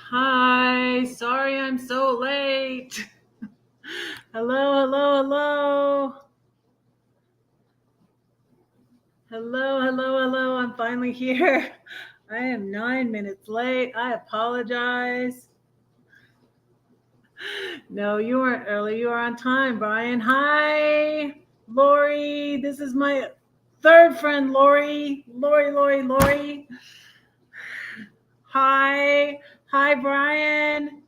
Hi, sorry I'm so late. Hello, hello, hello. Hello, hello, hello. I'm finally here. I am 9 minutes late. I apologize. No, you weren't early. You were on time, Brian. Hi, Lori. This is my third friend, Lori. Lori. Hi. Hi, Brian.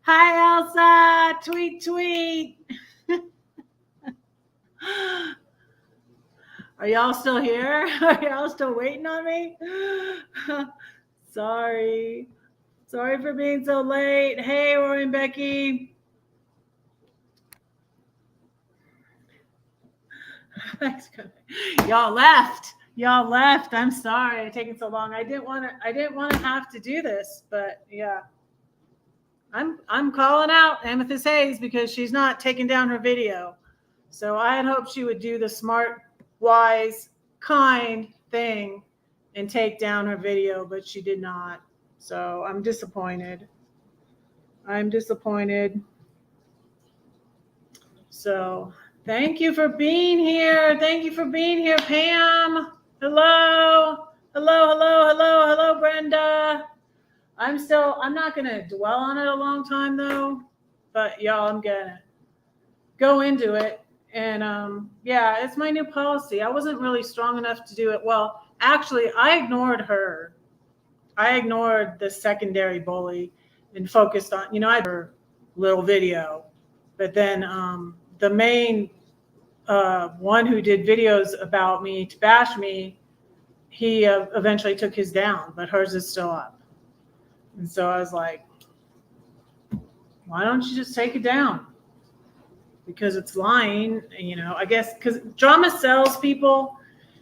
Hi, Elsa. Tweet. Are y'all still here? Are y'all still waiting on me? Sorry. Sorry for being so late. Hey, Rory and Becky. Y'all left. I'm sorry it's taking so long. I didn't want to have to do this, but yeah. I'm calling out Amethyst Hayes because she's not taking down her video. So I had hoped she would do the smart, wise, kind thing and take down her video, but she did not. So I'm disappointed. So thank you for being here. Pam. Hello, Brenda. I'm not going to dwell on it a long time though, but y'all, I'm going to go into it. And yeah, it's my new policy. I wasn't really strong enough to do it. Well, actually, I ignored her. I ignored the secondary bully and focused on, I had her little video. But then the main one who did videos about me to bash me, he eventually took his down, but hers is still up. And so I was like, why don't you just take it down? Because it's lying, I guess, because drama sells, people.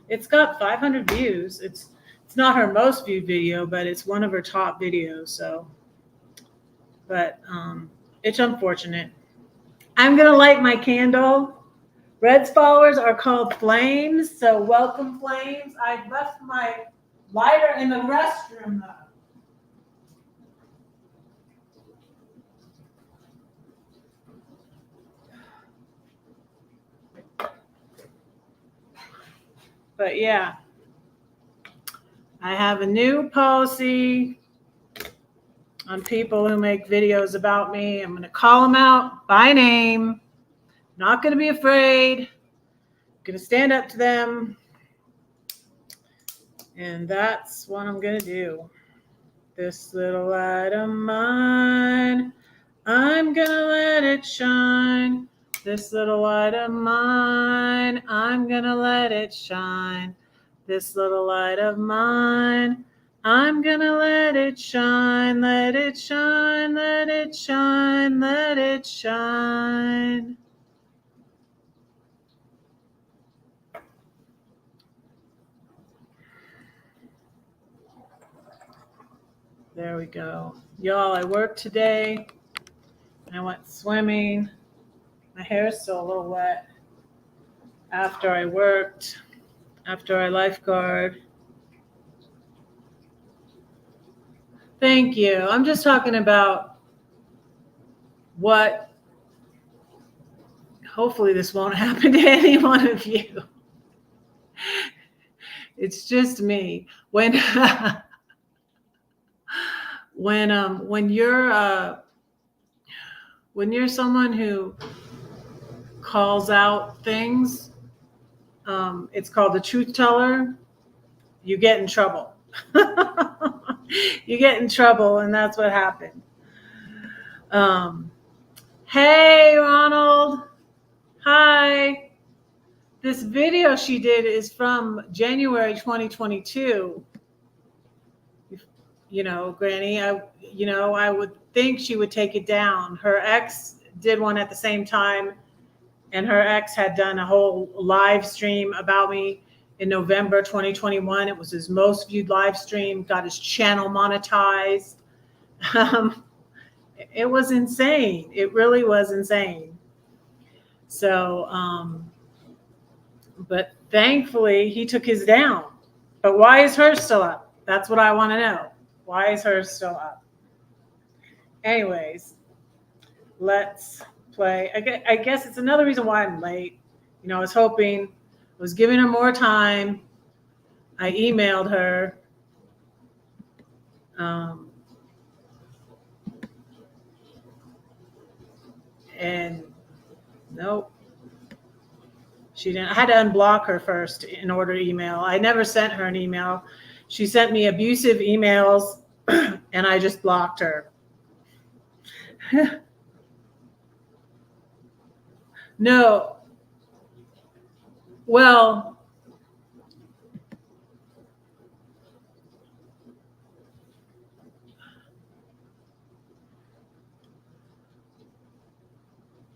It's got 500 views. It's not her most viewed video, but it's one of her top videos. So, but it's unfortunate. I'm going to light my candle. Red's followers are called Flames. So welcome, Flames. I left my lighter in the restroom, though. But yeah, I have a new policy on people who make videos about me. I'm going to call them out by name. Not going to be afraid. I'm going to stand up to them. And that's what I'm going to do. This little light of mine, I'm going to let it shine. This little light of mine, I'm going to let it shine. This little light of mine, I'm going to let it shine. Let it shine, let it shine, let it shine. There we go. Y'all, I worked today. I went swimming. My hair is still a little wet after I worked, after I lifeguard. Thank you. I'm just talking about what, hopefully this won't happen to any one of you. It's just me. When you're someone who calls out things, it's called a truth teller. You get in trouble. You get in trouble, and that's what happened. Hey, Ronald. Hi. This video she did is from January 2022. Granny, I would think she would take it down. Her ex did one at the same time, and her ex had done a whole live stream about me in November 2021. It was his most viewed live stream, got his channel monetized. It was insane. It really was insane. So, but thankfully he took his down. But why is hers still up? That's what I want to know. Why is hers still up? Anyways, let's play. I guess it's another reason why I'm late. I was hoping, I was giving her more time. I emailed her. And nope, she didn't. I had to unblock her first in order to email. I never sent her an email. She sent me abusive emails, and I just blocked her. No. Well,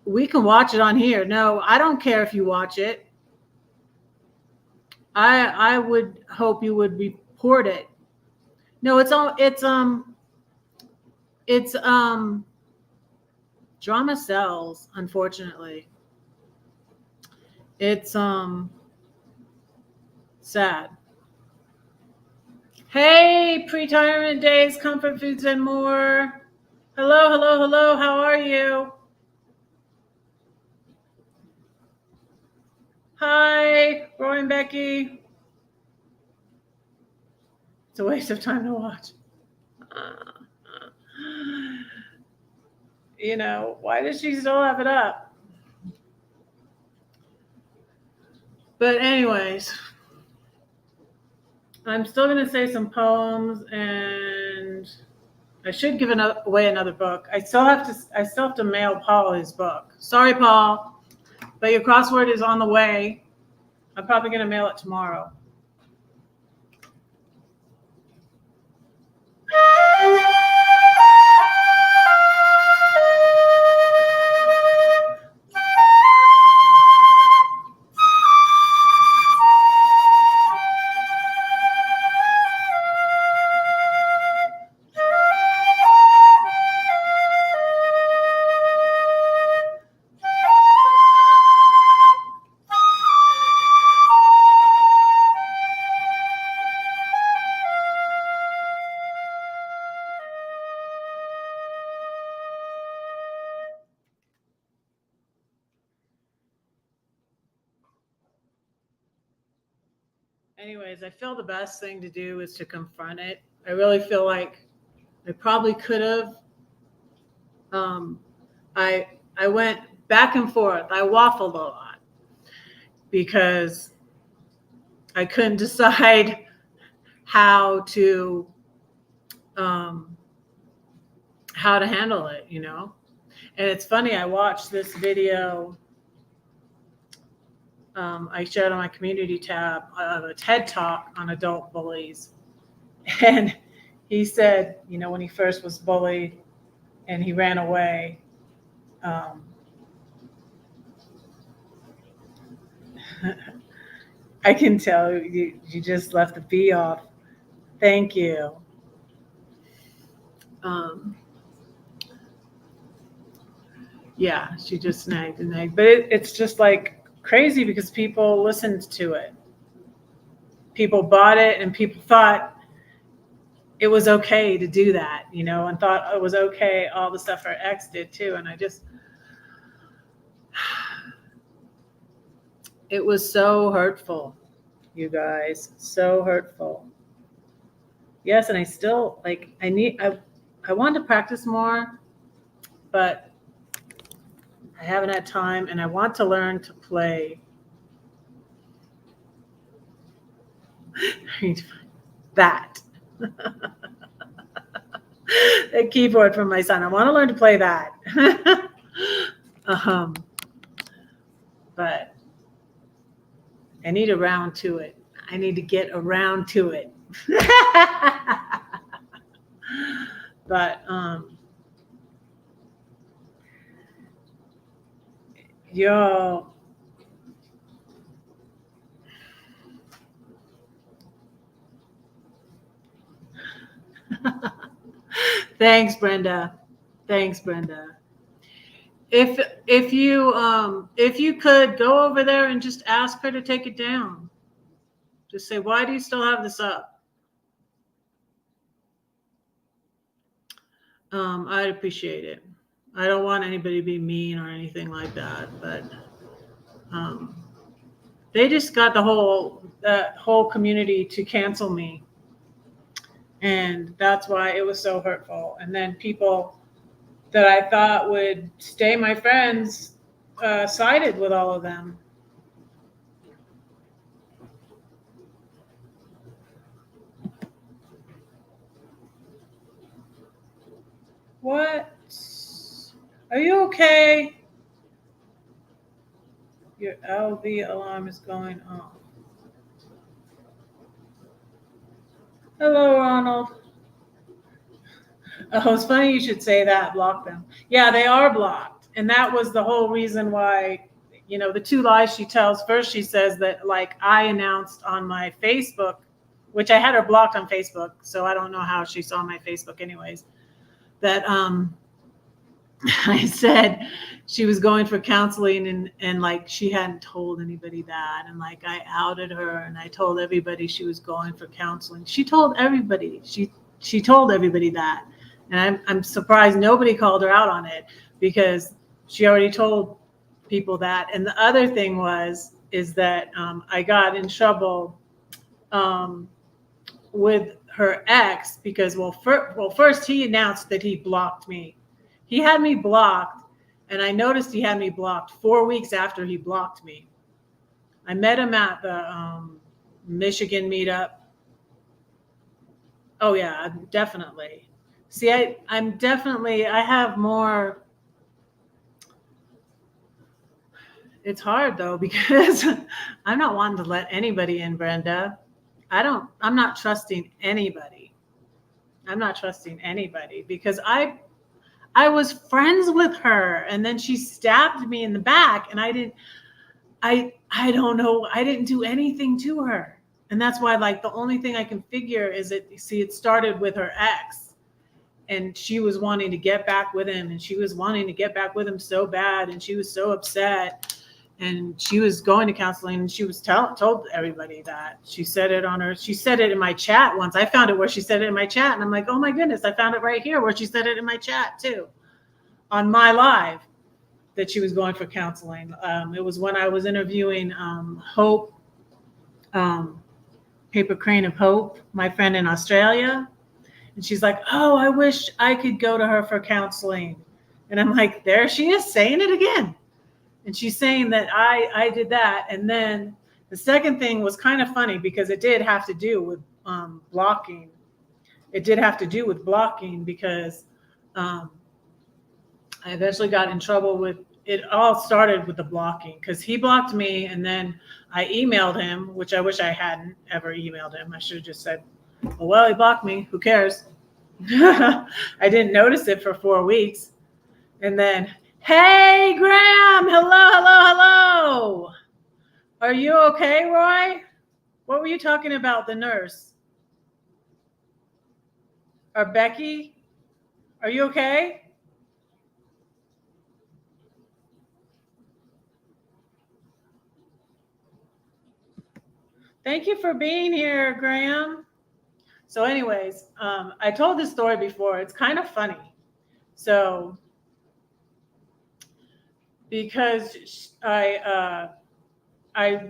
we can watch it on here. No, I don't care if you watch it. I would hope you would report it. No, it's drama sells, unfortunately. It's sad. Hey, pre-retirement days, comfort foods and more. Hello, hello, hello. How are you? Hi, Roy and Becky. It's a waste of time to watch. Why does she still have it up? But anyways, I'm still going to say some poems, and I should give away another book. I still have to mail Paul his book. Sorry, Paul, but your crossword is on the way. I'm probably going to mail it tomorrow. Anyways, I feel the best thing to do is to confront it. I really feel like I probably could have. I went back and forth. I waffled a lot because I couldn't decide how to handle it, And it's funny. I watched this video. I shared on my community tab of a TED Talk on adult bullies. And he said, when he first was bullied and he ran away, I can tell you just left the B off. Thank you. Yeah, she just snagged an egg. But it's just like crazy because people listened to it. People bought it and people thought it was okay to do that, and thought it was okay. All the stuff her ex did too. And it was so hurtful, you guys, so hurtful. Yes. And I still I want to practice more, but I haven't had time, and I want to learn to play. That. The keyboard from my son. I want to learn to play that. But I need around to it. I need to get around to it. But yo, thanks, Brenda. Thanks, Brenda. If you could go over there and just ask her to take it down. Just say, why do you still have this up? I'd appreciate it. I don't want anybody to be mean or anything like that, but they just got that whole community to cancel me, and that's why it was so hurtful. And then people that I thought would stay my friends sided with all of them. What? Are you okay? Your LV alarm is going off. Hello, Ronald. Oh, it's funny you should say that. Block them. Yeah, they are blocked. And that was the whole reason why, the two lies she tells. First, she says that, like, I announced on my Facebook, which I had her blocked on Facebook, so I don't know how she saw my Facebook anyways, that I said she was going for counseling and like she hadn't told anybody that. And like I outed her and I told everybody she was going for counseling. She told everybody. She told everybody that. And I'm surprised nobody called her out on it because she already told people that. And the other thing is that I got in trouble with her ex because, first he announced that he blocked me. He had me blocked, and I noticed he had me blocked 4 weeks after he blocked me. I met him at the Michigan meetup. Oh, yeah, definitely. See, I have more. It's hard, though, because I'm not wanting to let anybody in, Brenda. I'm not trusting anybody. I'm not trusting anybody because I was friends with her and then she stabbed me in the back and I don't know. I didn't do anything to her. And that's why, like, the only thing I can figure is it started with her ex and she was wanting to get back with him and she was wanting to get back with him so bad. And she was so upset and she was going to counseling and she was told everybody that. She said it in my chat once. I found it where she said it in my chat and I'm like, oh my goodness, I found it right here where she said it in my chat too, on my live, that she was going for counseling. It was when I was interviewing Hope, Paper Crane of Hope, my friend in Australia. And she's like, oh, I wish I could go to her for counseling. And I'm like, there she is saying it again. And she's saying that I did that. And then the second thing was kind of funny because it did have to do with blocking. It did have to do with blocking because I eventually got in trouble with it. All started with the blocking because he blocked me. And then I emailed him, which I wish I hadn't ever emailed him. I should have just said, well, he blocked me. Who cares? I didn't notice it for 4 weeks. And then, hey, Graham, hello. Are you okay, Roy? What were you talking about, the nurse? Or Becky? Are you okay? Thank you for being here, Graham. So anyways, I told this story before. It's kind of funny. So because I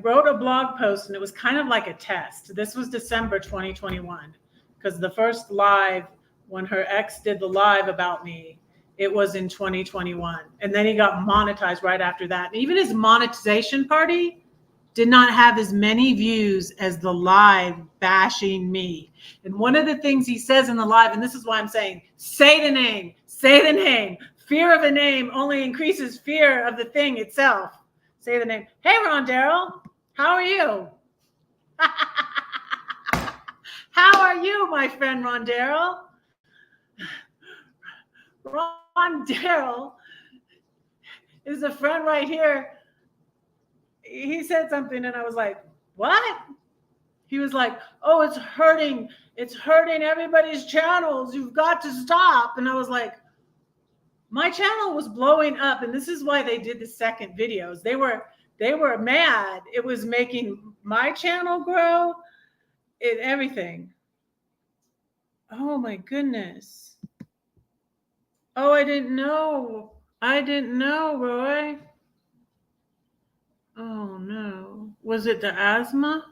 wrote a blog post and it was kind of like a test. This was December 2021 because the first live, when her ex did the live about me, it was in 2021. And then he got monetized right after that. And even his monetization party did not have as many views as the live bashing me. And one of the things he says in the live, and this is why I'm saying, say the name. Fear of a name only increases fear of the thing itself. Say the name. Hey, Ron Darrell, how are you? How are you, my friend Ron Darrell? Ron Darrell is a friend right here. He said something and I was like, what? He was like, oh, it's hurting everybody's channels. You've got to stop. And I was like, my channel was blowing up. And this is why they did the second videos. They were mad. It was making my channel grow and everything. Oh my goodness. Oh, I didn't know. I didn't know, Roy. Oh no. Was it the asthma?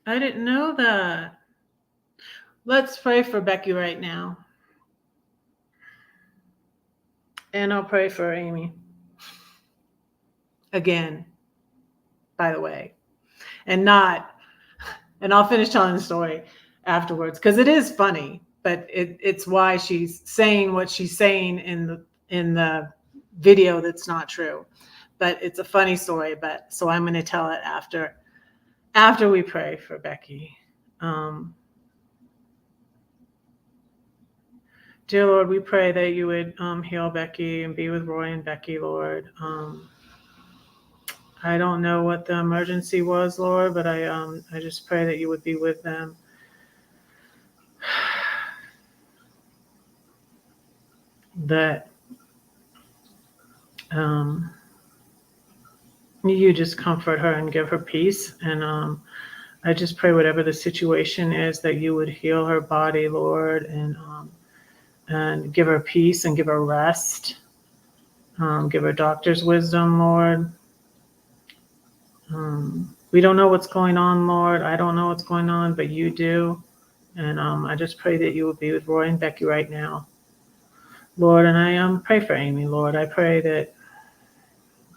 I didn't know that. Let's pray for Becky right now. And I'll pray for Amy. Again, by the way. And I'll finish telling the story afterwards because it is funny, but it's why she's saying what she's saying in the video that's not true. But it's a funny story, but so I'm going to tell it after we pray for Becky. Dear Lord, we pray that you would heal Becky and be with Roy and Becky, Lord. I don't know what the emergency was, Lord, but I just pray that you would be with them. That you just comfort her and give her peace. And I just pray whatever the situation is, that you would heal her body, Lord, and give her peace and give her rest. Give her doctor's wisdom, Lord. We don't know what's going on, Lord. I don't know what's going on, but you do. And I just pray that you would be with Roy and Becky right now, Lord. And I pray for Amy, Lord. I pray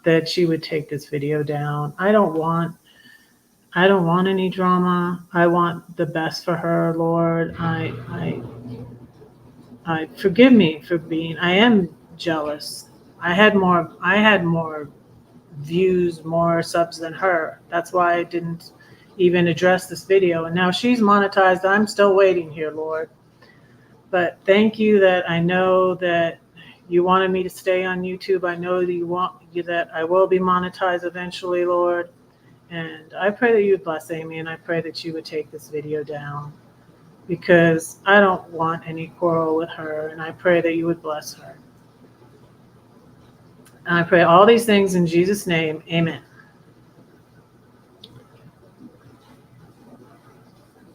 that she would take this video down. I don't want any drama. I want the best for her, Lord. I forgive me for I am jealous. I had more views, more subs than her. That's why I didn't even address this video. And now she's monetized. I'm still waiting here, Lord. But thank you that I know that you wanted me to stay on YouTube. I know that I will be monetized eventually, Lord. And I pray that you would bless Amy, and I pray that you would take this video down, because I don't want any quarrel with her, and I pray that you would bless her. And I pray all these things in Jesus' name. Amen.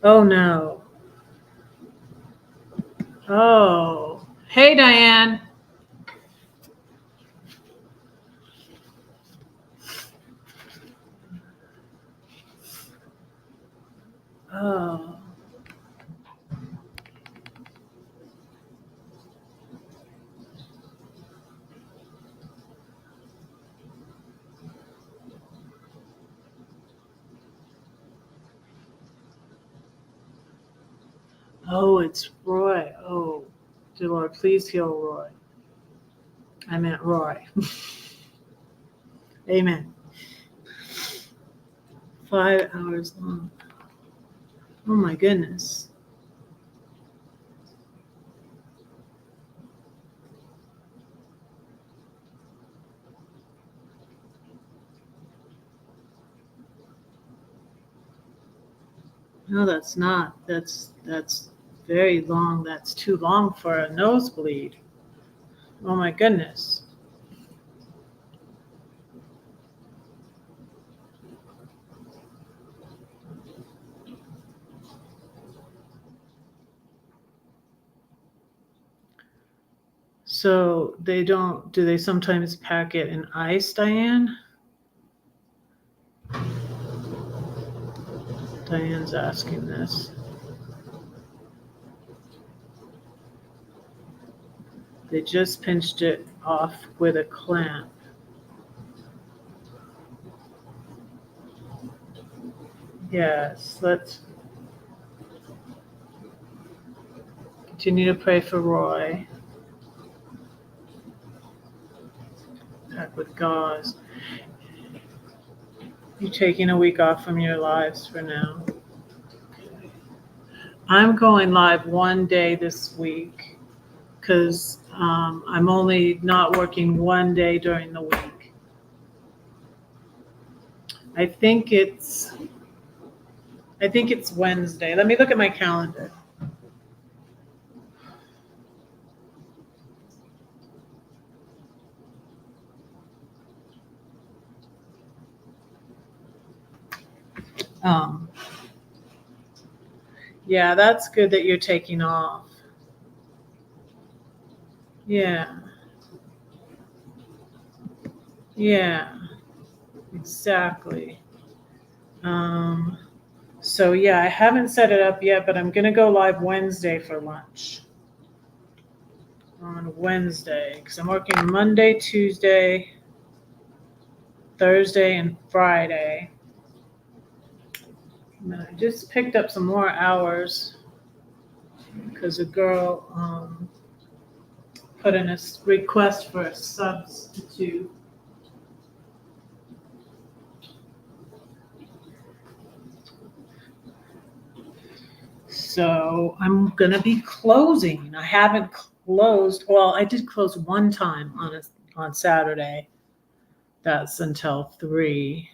Oh, no. Oh. Hey, Diane. Oh. Oh, it's Roy. Oh, dear Lord, please heal Roy. I meant Roy. Amen. 5 hours long. Oh, my goodness. No, that's not. That's very long. That's too long for a nosebleed. Oh, my goodness. So do they sometimes pack it in ice, Diane? Diane's asking this. They just pinched it off with a clamp. Yes, let's continue to pray for Roy. Pack with gauze. You taking a week off from your lives for now? Okay. I'm going live one day this week because I'm only not working one day during the week. I think it's Wednesday. Let me look at my calendar. Um, yeah, that's good that you're taking off. Yeah. Yeah, exactly. So yeah, I haven't set it up yet, but I'm gonna go live Wednesday for lunch. On Wednesday, because I'm working Monday, Tuesday, Thursday, and Friday. And I just picked up some more hours because a girl put in a request for a substitute. So I'm gonna be closing. I haven't closed. Well, I did close one time on Saturday. That's until 3.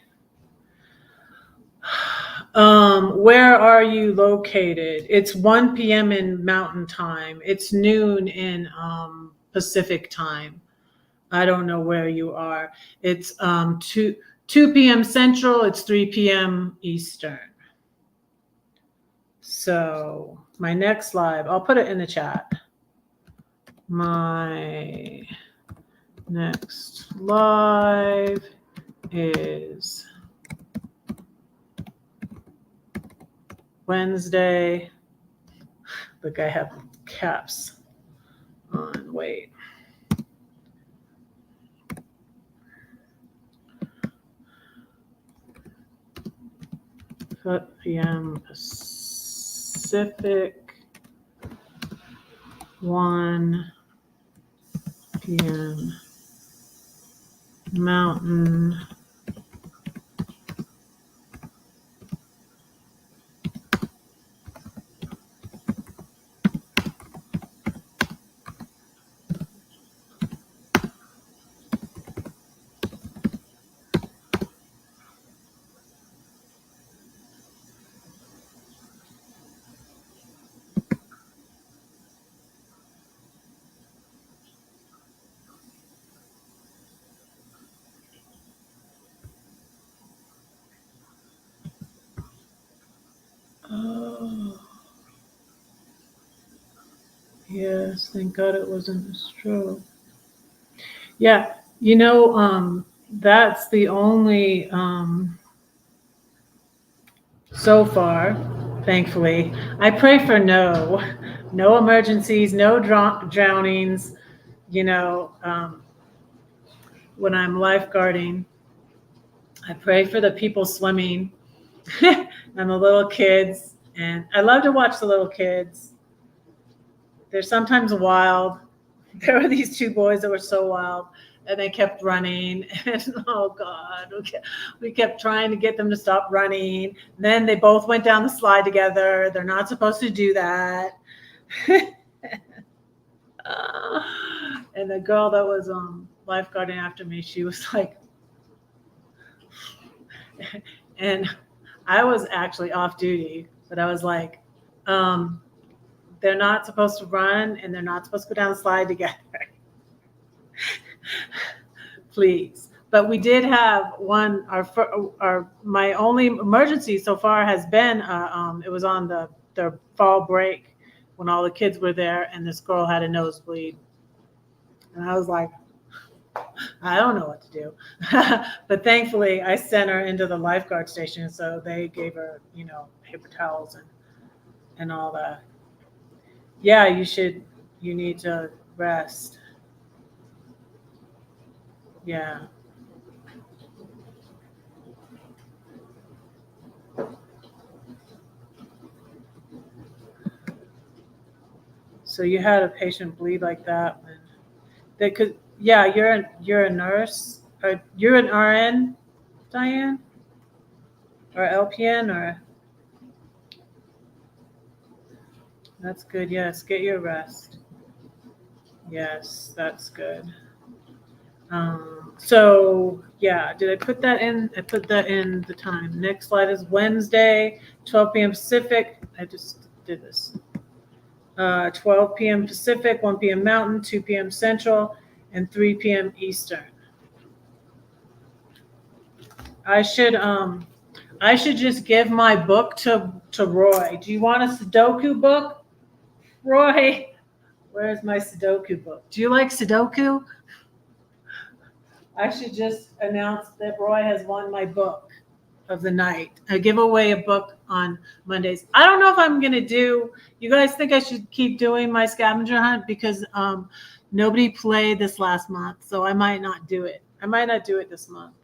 Where are you located? It's 1 p.m. in Mountain Time. It's noon in Pacific Time. I don't know where you are. It's 2 p.m. Central. It's 3 p.m. Eastern. So my next live, I'll put it in the chat. My next live is Wednesday. Look, I have caps on. Wait. PM Pacific, 1 p.m. Mountain. Oh, yes, thank God it wasn't a stroke. Yeah, that's the only, so far, thankfully. I pray for no emergencies, no drownings, when I'm lifeguarding. I pray for the people swimming and the little kids. And I love to watch the little kids. They're sometimes wild. There were these 2 boys that were so wild, and they kept running. And oh God, we kept trying to get them to stop running. Then they both went down the slide together. They're not supposed to do that. And the girl that was lifeguarding after me, she was like, and I was actually off duty, but I was like, they're not supposed to run and they're not supposed to go down the slide together. Please. But we did have one, my only emergency so far has been, it was on the fall break when all the kids were there and this girl had a nosebleed. And I was like, I don't know what to do. But thankfully I sent her into the lifeguard station. So they gave her, paper towels and all that. Yeah, you need to rest. Yeah. So you had a patient bleed like that when they could, yeah, you're a nurse, or you're an RN, Diane, or LPN, or that's good. Yes, get your rest. Yes, that's good. So yeah, did I put that in? I put that in the time. Next slide is Wednesday, 12 p.m. Pacific. I just did this. 12 p.m. Pacific, 1 p.m. Mountain, 2 p.m. Central, and 3 p.m. Eastern. I should, I should just give my book to Roy. Do you want a Sudoku book? Roy, where's my Sudoku book? Do you like Sudoku? I should just announce that Roy has won my book of the night. I give away a book on Mondays. I don't know if I'm gonna do. You guys think I should keep doing my scavenger hunt because nobody played this last month, so I might not do it. I might not do it this month.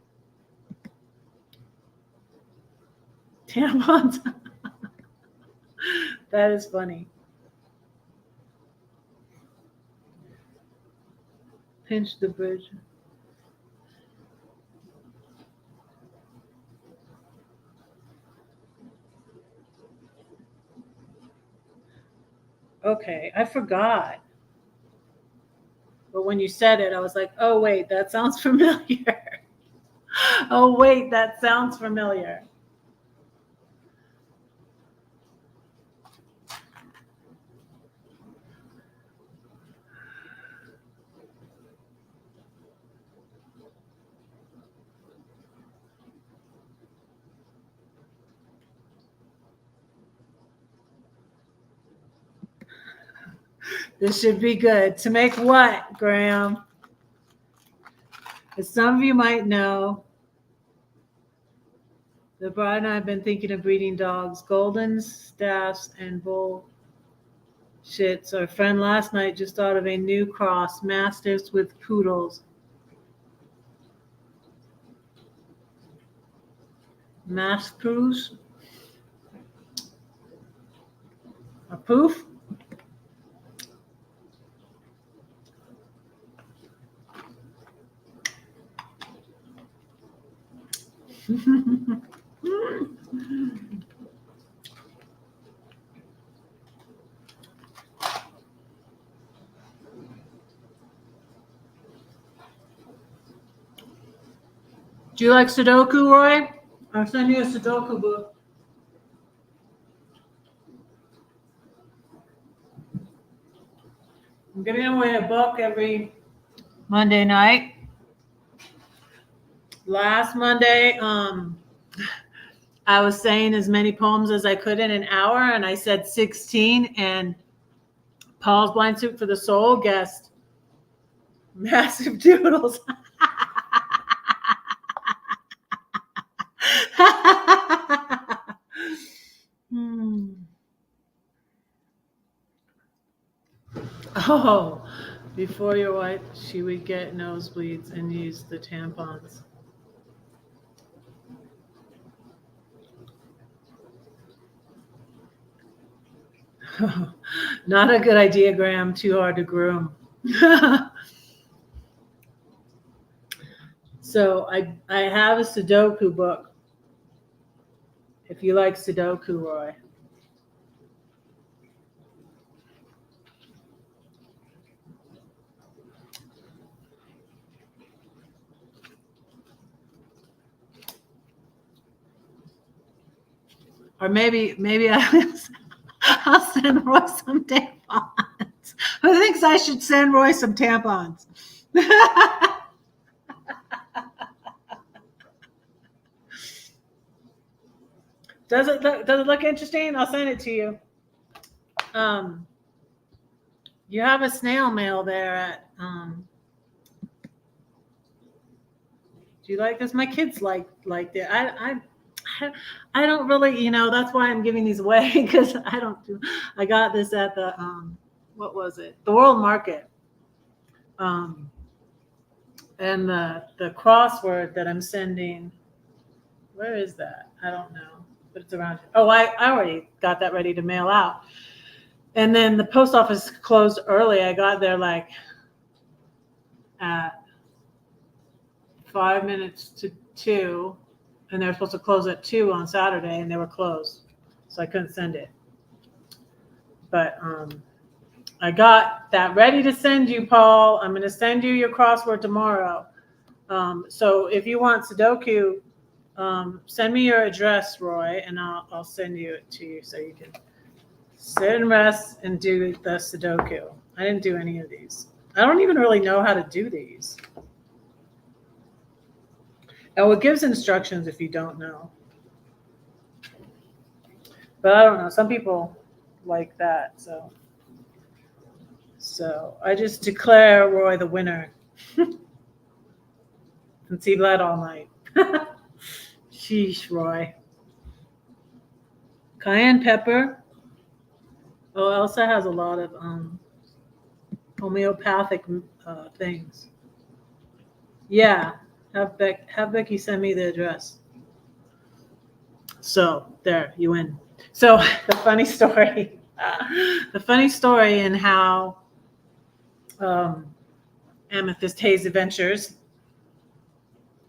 Tampons. That is funny. Pinch the bridge. Okay, I forgot. But when you said it, I was like, oh, wait, that sounds familiar. Oh, wait, that sounds familiar. This should be good. To make what, Graham? As some of you might know, the bride and I have been thinking of breeding dogs, Goldens, Staffs, and Bull Shits. Our friend last night just thought of a new cross, Mastiffs with Poodles. Mastiffs? A poof? Do you like Sudoku, Roy? I'll send you a Sudoku book. I'm giving away a book every Monday night. Last Monday, I was saying as many poems as I could in an hour, and I said 16, and Paul's Blind Soup for the Soul guessed Massive Doodles. Oh, before your wife, she would get nosebleeds and use the tampons. Not a good idea, Graham. Too hard to groom. So I have a Sudoku book. If you like Sudoku, Roy. Or maybe I'll send Roy some tampons. Who thinks I should send Roy some tampons? Does it look interesting? I'll send it to you. You have a snail mail there at do you like this? My kids like it. I don't really, that's why I'm giving these away because I got this at the what was it? The World Market. And the crossword that I'm sending, where is that? I don't know, but it's around. Oh, I already got that ready to mail out. And then the post office closed early. I got there like at 5 minutes to 2, and they were supposed to close at 2 on Saturday, and they were closed, so I couldn't send it. But I got that ready to send you, Paul. I'm going to send you your crossword tomorrow. So if you want Sudoku, send me your address, Roy, and I'll send you it to you so you can sit and rest and do the Sudoku. I didn't do any of these. I don't even really know how to do these. Oh, it gives instructions if you don't know. But I don't know. Some people like that. So I just declare Roy the winner. Since he led all night. Sheesh, Roy. Cayenne pepper. Oh, Elsa has a lot of homeopathic things. Yeah, have Becky send me the address. So there, you win. So the funny story in how Amethyst Hayes Adventures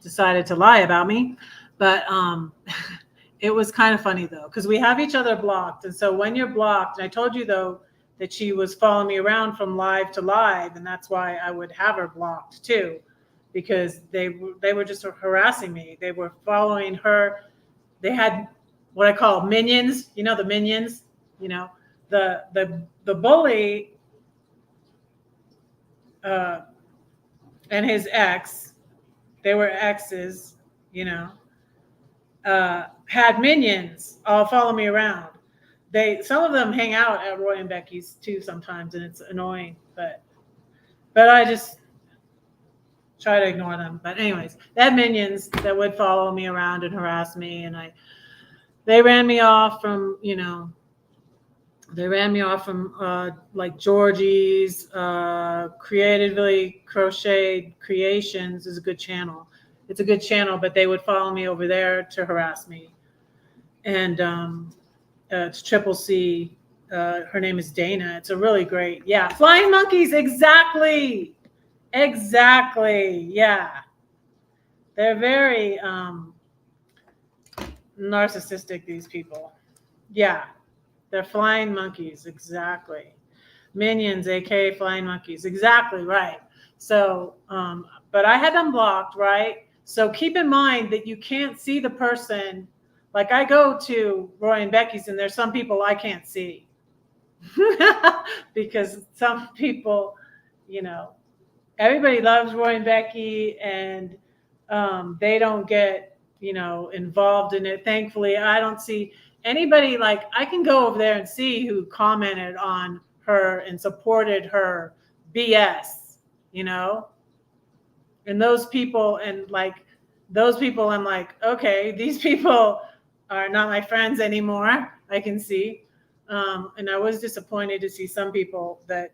decided to lie about me, but it was kind of funny though, because we have each other blocked, and so when you're blocked, and I told you though that she was following me around from live to live, and that's why I would have her blocked too, because they were just harassing me. They were following her. They had what I call minions. You know the minions. You know the bully and his ex. They were exes. You know. Had minions all follow me around. Some of them hang out at Roy and Becky's too sometimes, and it's annoying. But I just try to ignore them. But anyways, they had minions that would follow me around and harass me, and they ran me off from like Georgie's Creatively Crocheted Creations is a good channel. It's a good channel, but they would follow me over there to harass me. And it's Triple C. Her name is Dana. It's a really great, Flying Monkeys, exactly. Yeah. They're very narcissistic, these people. Yeah. They're Flying Monkeys, exactly. Minions, aka Flying Monkeys, exactly right. So, but I had them blocked, right? So keep in mind that you can't see the person. Like I go to Roy and Becky's, and there's some people I can't see because some people, everybody loves Roy and Becky, and they don't get, involved in it. Thankfully, I don't see anybody. Like I can go over there and see who commented on her and supported her BS, and those people, I'm like, okay, these people are not my friends anymore. I can see. And I was disappointed to see some people that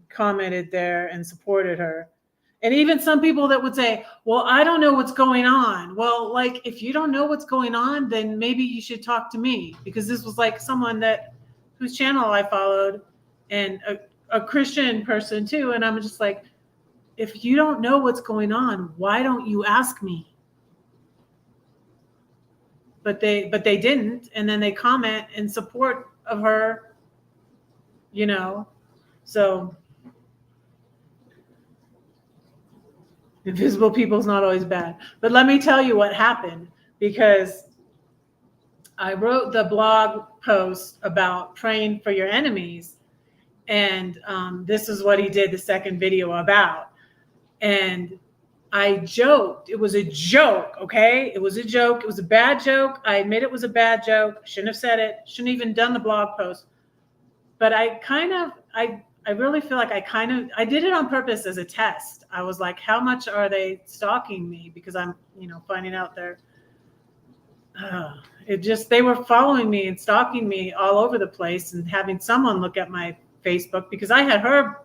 commented there and supported her. And even some people that would say, well, I don't know what's going on. Well, like, if you don't know what's going on, then maybe you should talk to me, because this was like someone whose channel I followed, and a Christian person too. And I'm just like, if you don't know what's going on, why don't you ask me? But they didn't, and then they comment in support of her, So invisible people's not always bad. But let me tell you what happened, because I wrote the blog post about praying for your enemies, and this is what he did the second video about. And I joked. It was a joke, okay? It was a joke. It was a bad joke. I admit it was a bad joke. Shouldn't have said it. Shouldn't even done the blog post. But I really feel like I did it on purpose as a test. I was like, how much are they stalking me? Because I'm, finding out they were following me and stalking me all over the place, and having someone look at my Facebook, because I had her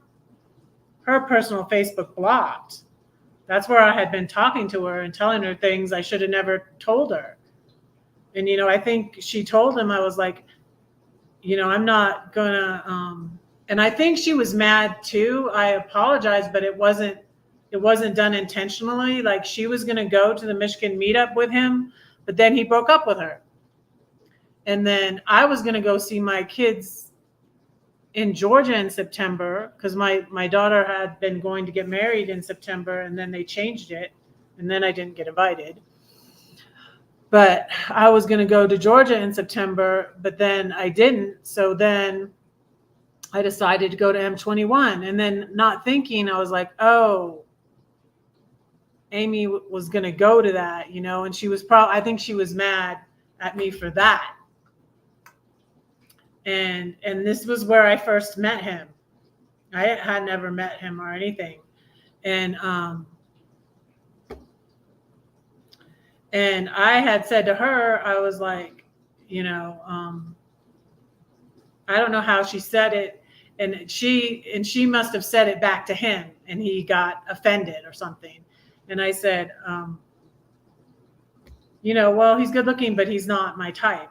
personal Facebook blocked. That's where I had been talking to her and telling her things I should have never told her. And, I think she told him, I was like, I'm not gonna, and I think she was mad too. I apologize, but it wasn't done intentionally. Like, she was going to go to the Michigan meetup with him, but then he broke up with her. And then I was going to go see my kids in Georgia in September, because my daughter had been going to get married in September, and then they changed it, and then I didn't get invited. But I was going to go to Georgia in September, but then I didn't. So then I decided to go to M21, and then not thinking, I was like, oh, Amy was going to go to that, and she was I think she was mad at me for that. And this was where I first met him. I had never met him or anything. And I had said to her, I was like, you know, I don't know how she said it, and she must have said it back to him, and he got offended or something. And I said, you know, well, he's good looking, but he's not my type,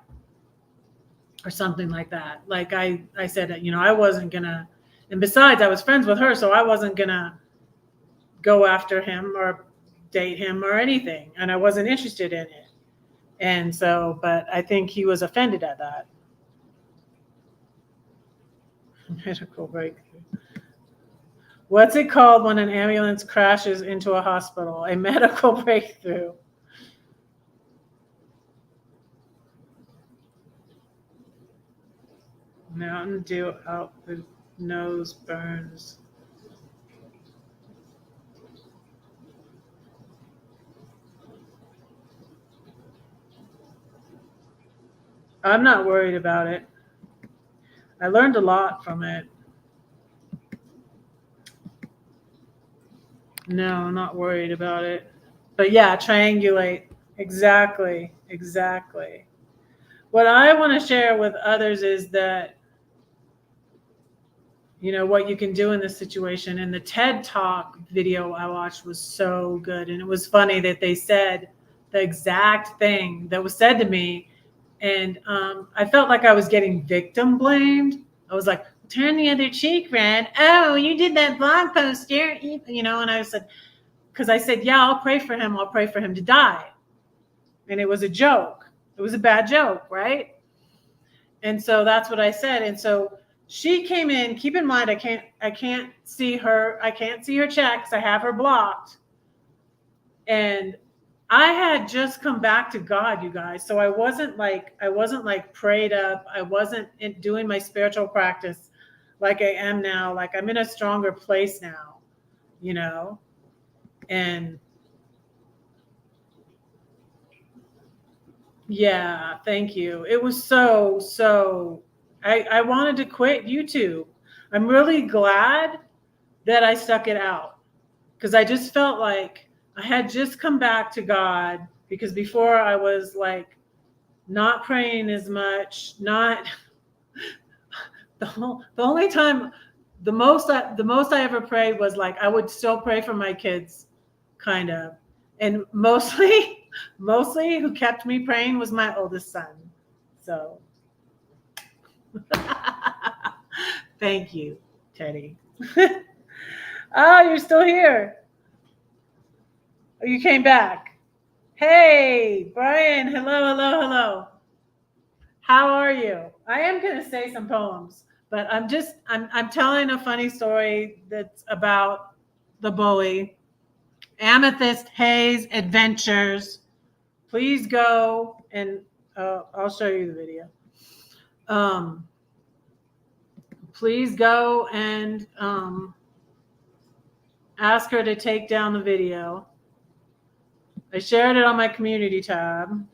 or something like that. Like I said, you know, I wasn't gonna, and besides, I was friends with her, so I wasn't gonna go after him or date him or anything, and I wasn't interested in it. And so, but I think he was offended at that. Medical breakthrough. What's it called when an ambulance crashes into a hospital? A medical breakthrough. Mountain Dew out the nose burns. I'm not worried about it. I learned a lot from it. No, I'm not worried about it. But yeah, triangulate. Exactly. Exactly. What I want to share with others is that, you know, what you can do in this situation. And the TED Talk video I watched was so good. And it was funny that they said the exact thing that was said to me. And I felt like I was getting victim blamed. I was like, turn the other cheek, Red. Oh, you did that blog post, you know, and I said, because I said, yeah, I'll pray for him. I'll pray for him to die. And it was a joke. It was a bad joke, right? And so that's what I said. And so she came in. Keep in mind, I can't see her. I can't see her checks. I have her blocked. And I had just come back to God, you guys. So I wasn't like prayed up. I wasn't doing my spiritual practice like I am now. Like I'm in a stronger place now, you know? And yeah, thank you. It was so, I wanted to quit YouTube. I'm really glad that I stuck it out, because I just felt like I had just come back to God, because before I was like not praying as much, not the only time, the most I ever prayed was like I would still pray for my kids, kind of, and mostly who kept me praying was my oldest son. So thank you, Teddy. Oh, you're still here. Oh, you came back. Hey, Brian. Hello. How are you? I am going to say some poems, but I'm telling a funny story that's about the bully. Amethyst Hayes Adventures. Please go and I'll show you the video. Please go and ask her to take down the video. I shared it on my community tab.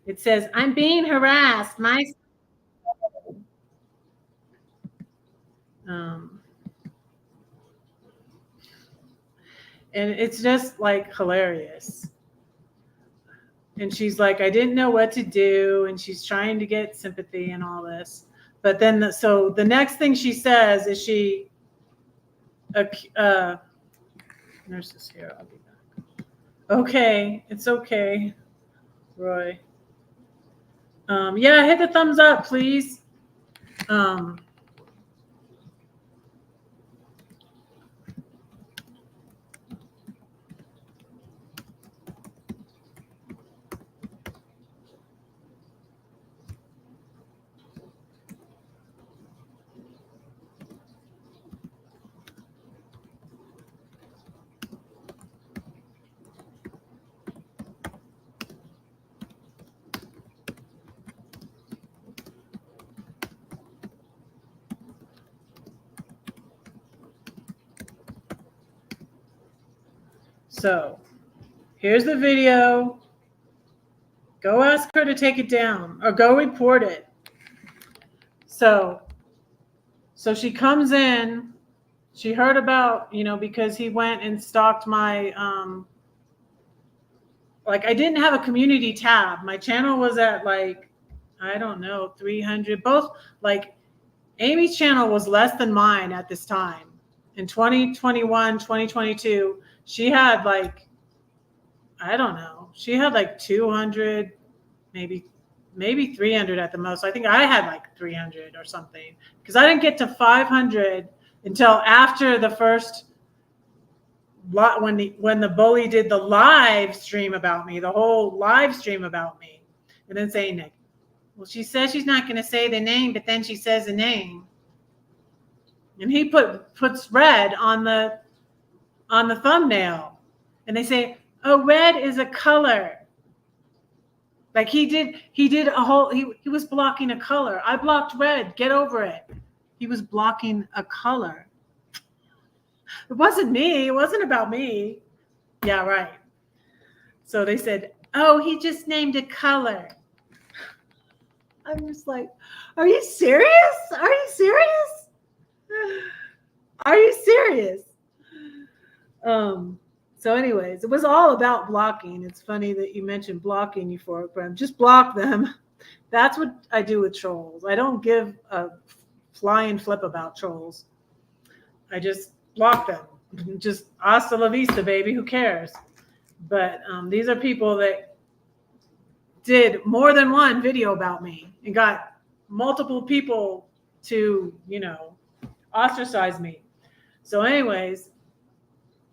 It says, I'm being harassed. And it's just like hilarious. And she's like, I didn't know what to do. And she's trying to get sympathy and all this. But then, so the next thing she says is nurse is here. I'll be back. Okay. It's okay, Roy. Yeah, hit the thumbs up, please. So here's the video. Go ask her to take it down or go report it. So she comes in. She heard about, because he went and stalked my, like I didn't have a community tab. My channel was at like, I don't know, 300. Both, like Amy's channel was less than mine at this time. In 2021, 2022, she had like, I don't know, she had like 200, maybe 300 at the most. I think I had like 300 or something, because I didn't get to 500 until after the first, when the bully did the live stream about me, the whole live stream about me, and then saying, Nick, well, she says she's not going to say the name, but then she says the name, and he puts red on the thumbnail, and they say, oh, red is a color. Like he did a whole, he was blocking a color. I blocked red. Get over it. He was blocking a color. It wasn't me. It wasn't about me. Yeah, right. So they said, oh, he just named a color. I'm just like, are you serious? Are you serious? Are you serious? So anyways, it was all about blocking. It's funny that you mentioned blocking, Euphoric Brem. Just block them. That's what I do with trolls. I don't give a flying flip about trolls. I just block them. Just hasta la vista, baby. Who cares? But these are people that did more than one video about me and got multiple people to, ostracize me. So anyways,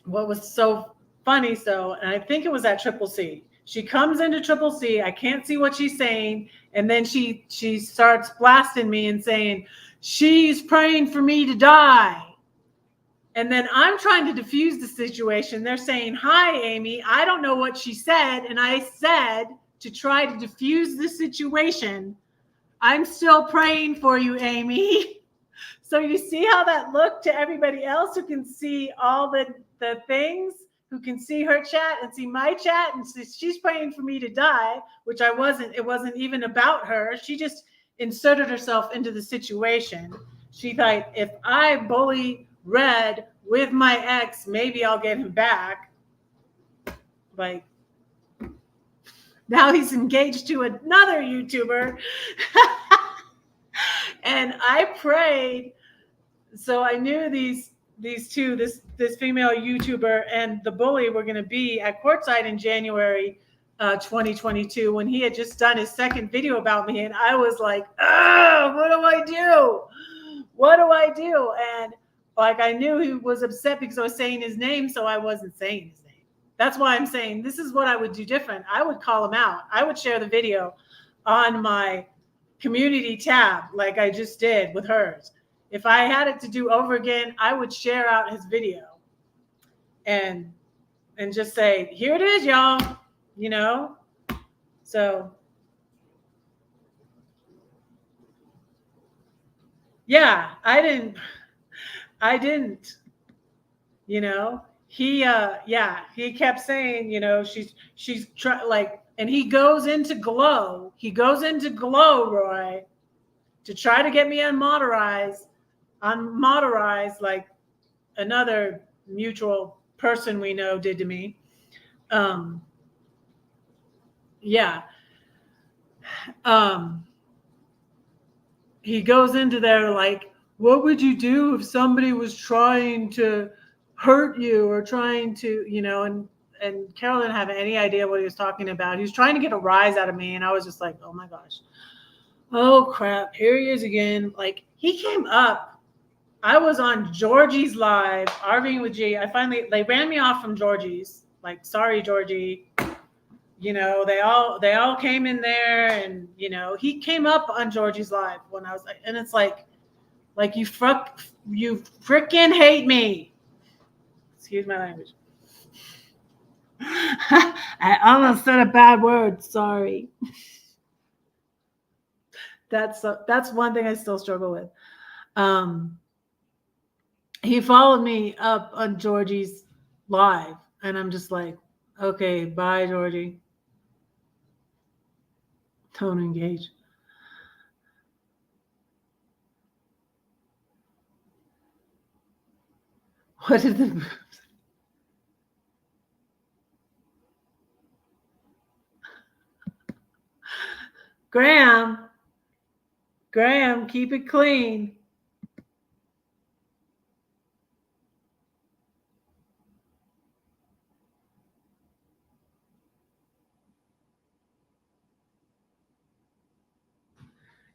what was so funny, and I think it was at Triple C. She comes into Triple C. I can't see what she's saying. And then she starts blasting me and saying, she's praying for me to die. And then I'm trying to diffuse the situation. They're saying, hi, Amy. I don't know what she said. And I said, to try to diffuse the situation, I'm still praying for you, Amy. So you see how that looked to everybody else who can see all the things, who can see her chat and see my chat, and she's praying for me to die, which I wasn't. It wasn't even about her. She just inserted herself into the situation. She thought, if I bully Red with my ex, maybe I'll get him back. Like, now he's engaged to another YouTuber. And I prayed. So I knew these two, this female YouTuber and the bully, were going to be at courtside in January 2022, when he had just done his second video about me. And I was like, what do I do? What do I do? And like, I knew he was upset because I was saying his name, so I wasn't saying his name. That's why I'm saying this is what I would do different. I would call him out. I would share the video on my community tab like I just did with hers. If I had it to do over again, I would share out his video and just say, here it is, y'all, So yeah, I didn't, he kept saying, she's like, and he goes into Glow. He goes into Glow, Roy, to try to get me unmoderized, like another mutual person we know did to me. He goes into there like, what would you do if somebody was trying to hurt you or trying to, and Carol didn't have any idea what he was talking about. He was trying to get a rise out of me. And I was just like, oh my gosh. Oh crap. Here he is again. Like, he came up. I was on Georgie's live, arguing with G. They ran me off from Georgie's. Like, sorry, Georgie. They all came in there, and, he came up on Georgie's live when I was like, and it's like you frickin' hate me. Excuse my language. I almost said a bad word. Sorry. That's one thing I still struggle with. He followed me up on Georgie's live, and I'm just like, okay, bye, Georgie. Don't engage. What did the Graham, keep it clean.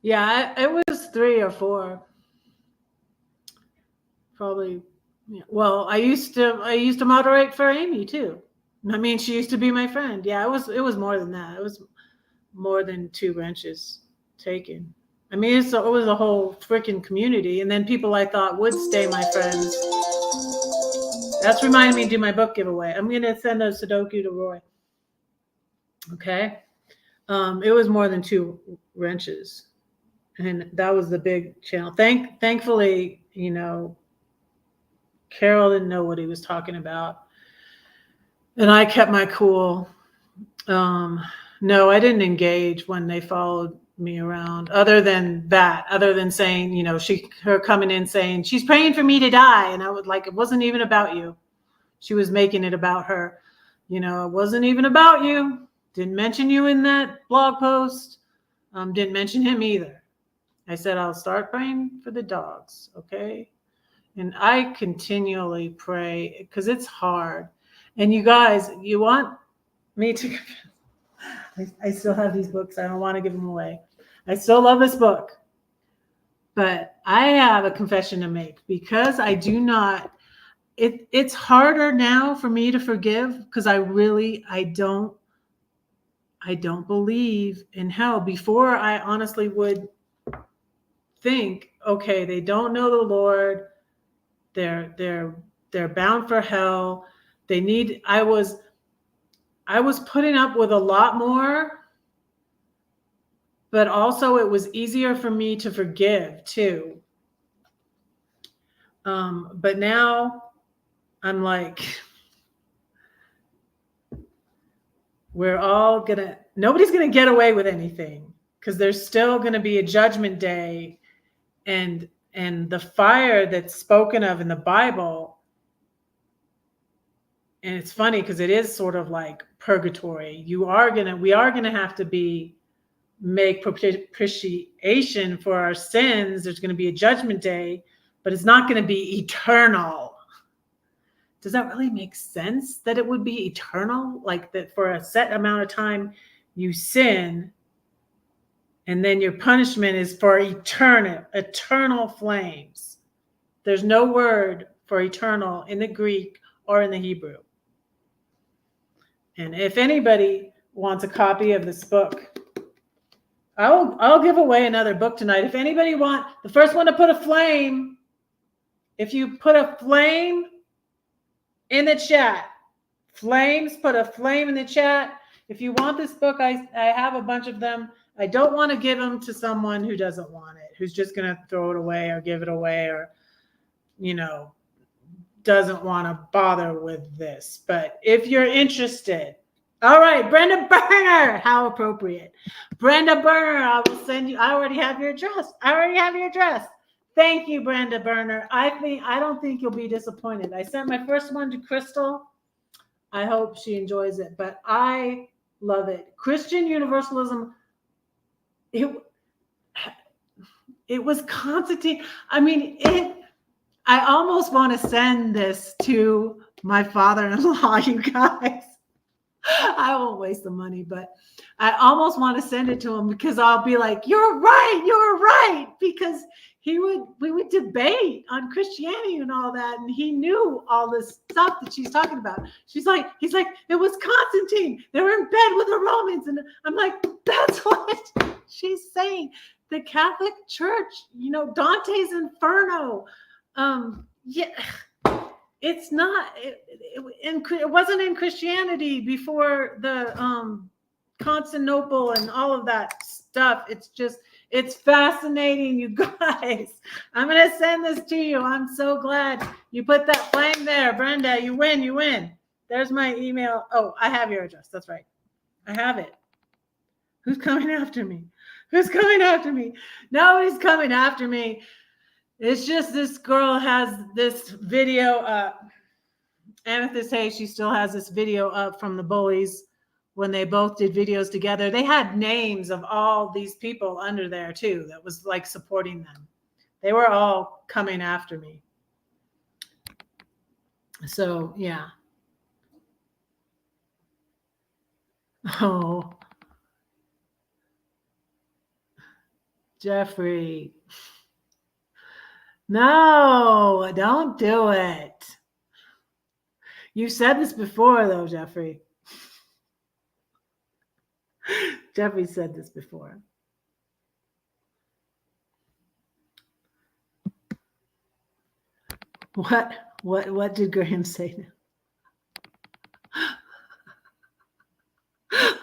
Yeah, it was 3 or 4. Probably. Yeah. Well, I used to moderate for Amy too. I mean, she used to be my friend. Yeah, it was more than that. It was more than 2 wrenches taken. I mean, it was a whole freaking community, and then people I thought would stay my friends. That's reminding me to do my book giveaway. I'm gonna send a Sudoku to Roy. Okay. It was more than 2 wrenches, and that was the big channel. Thankfully, Carol didn't know what he was talking about, and I kept my cool. No, I didn't engage when they followed me around, other than saying, her coming in saying she's praying for me to die, and I would like, it wasn't even about you. She was making it about her. It wasn't even about you. Didn't mention you in that blog post. Didn't mention him either. I said I'll start praying for the dogs, okay? And I continually pray because it's hard. And you guys, you want me to... I still have these books. I don't want to give them away. I still love this book. But I have a confession to make, because I do not... It's harder now for me to forgive, because I don't believe in hell. Before, I honestly would think, okay, they don't know the Lord. They're bound for hell. I was putting up with a lot more, but also it was easier for me to forgive too. But now I'm like, nobody's gonna get away with anything, because there's still gonna be a judgment day, and the fire that's spoken of in the Bible. And it's funny, because it is sort of like purgatory. We are gonna have to make propitiation for our sins. There's gonna be a judgment day, but it's not gonna be eternal. Does that really make sense that it would be eternal? Like that for a set amount of time you sin, and then your punishment is for eternal flames. There's no word for eternal in the Greek or in the Hebrew. And if anybody wants a copy of this book, I'll give away another book tonight. If anybody the first one to put a flame, if you put a flame in the chat, put a flame in the chat. If you want this book, I have a bunch of them. I don't want to give them to someone who doesn't want it, who's just going to throw it away or give it away, or, doesn't want to bother with this. But if you're interested, all right, Brenda Burner, how appropriate. Brenda Burner, I will send you. I already have your address. Thank you, Brenda Burner. I don't think you'll be disappointed. I sent my first one to Crystal. I hope she enjoys it, but I love it. Christian Universalism. It was Constantine. I mean, I almost want to send this to my father-in-law, you guys. I won't waste the money, but I almost want to send it to him, because I'll be like, you're right, because we would debate on Christianity and all that, and he knew all this stuff that she's talking about. He's like, it was Constantine. They were in bed with the Romans, and I'm like, that's what she's saying. The Catholic Church, Dante's Inferno. Yeah, it's not. It wasn't in Christianity before the Constantinople and all of that stuff. It's fascinating, you guys. I'm gonna send this to you. I'm so glad you put that flame there, Brenda. You win. There's my email. Oh, I have your address. That's right. I have it. Who's coming after me? Who's coming after me? Nobody's coming after me. It's just this girl has this video up. Amethyst Hayes, she still has this video up from the Bullies when they both did videos together. They had names of all these people under there too that was like supporting them. They were all coming after me. So, yeah. Oh. Jeffrey. No, don't do it. You said this before, though, Jeffrey. Jeffrey said this before. What did Graham say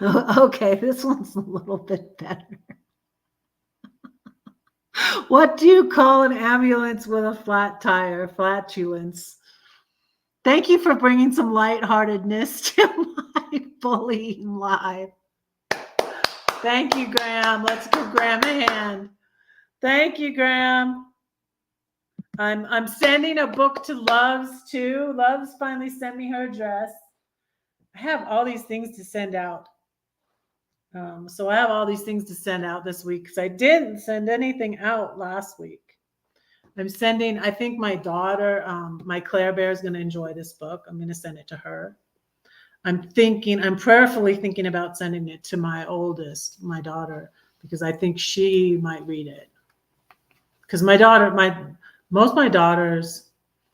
now? Okay, this one's a little bit better. What do you call an ambulance with a flat tire? Flatulence. Thank you for bringing some lightheartedness to my bullying live. Thank you, Graham. Let's give Graham a hand. Thank you, Graham. I'm sending a book to Loves too. Loves finally sent me her address. I have all these things to send out. So I have all these things to send out this week because I didn't send anything out last week. I'm sending, I think my daughter, my Claire Bear is going to enjoy this book. I'm going to send it to her. I'm prayerfully thinking about sending it to my oldest, my daughter, because I think she might read it. Because my daughter, most of my daughters,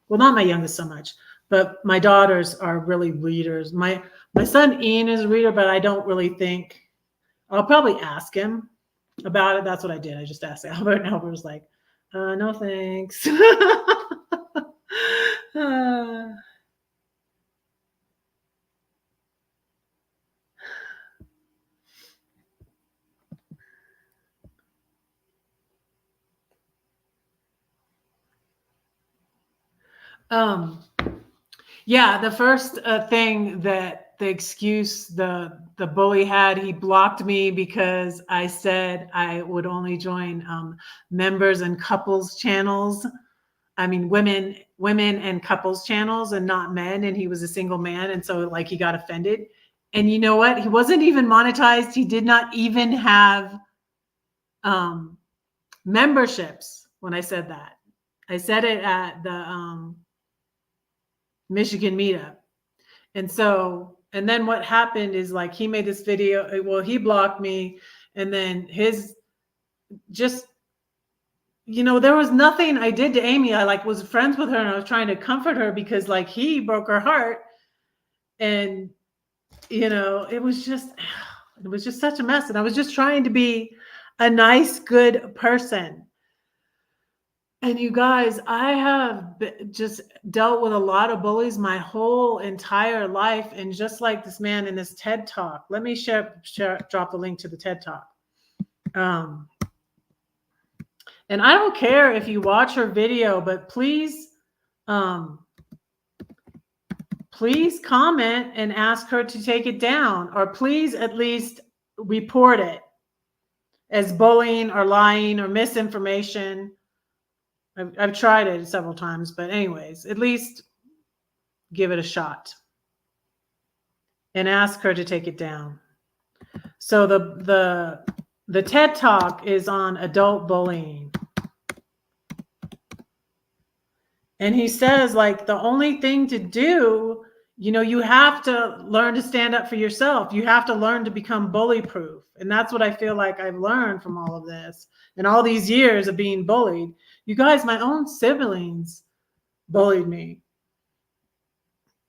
well, not my youngest so much, but my daughters are really readers. My son Ian is a reader, but I don't really think, I'll probably ask him about it. That's what I did. I just asked Albert, and Albert was like, no thanks. Yeah, the first thing that the excuse the bully had, he blocked me because I said I would only join members and couples channels. I mean, women and couples channels and not men. And he was a single man. And so like he got offended. And you know what? He wasn't even monetized. He did not even have memberships when I said that. I said it at the Michigan meetup. And so, and then what happened is like he made this video, well, he blocked me, and then his just, you know, there was nothing I did to Amy. I like was friends with her and I was trying to comfort her because like he broke her heart. And, you know, it was just such a mess. And I was just trying to be a nice, good person. And you guys, I have just dealt with a lot of bullies my whole entire life. And just like this man in this TED Talk, let me drop the link to the TED Talk. And I don't care if you watch her video, but please comment and ask her to take it down, or please at least report it as bullying or lying or misinformation. I've tried it several times, but anyways, at least give it a shot and ask her to take it down. So the TED Talk is on adult bullying. And he says, like, the only thing to do, you know, you have to learn to stand up for yourself. You have to learn to become bully proof. And that's what I feel like I've learned from all of this and all these years of being bullied. You guys, my own siblings bullied me.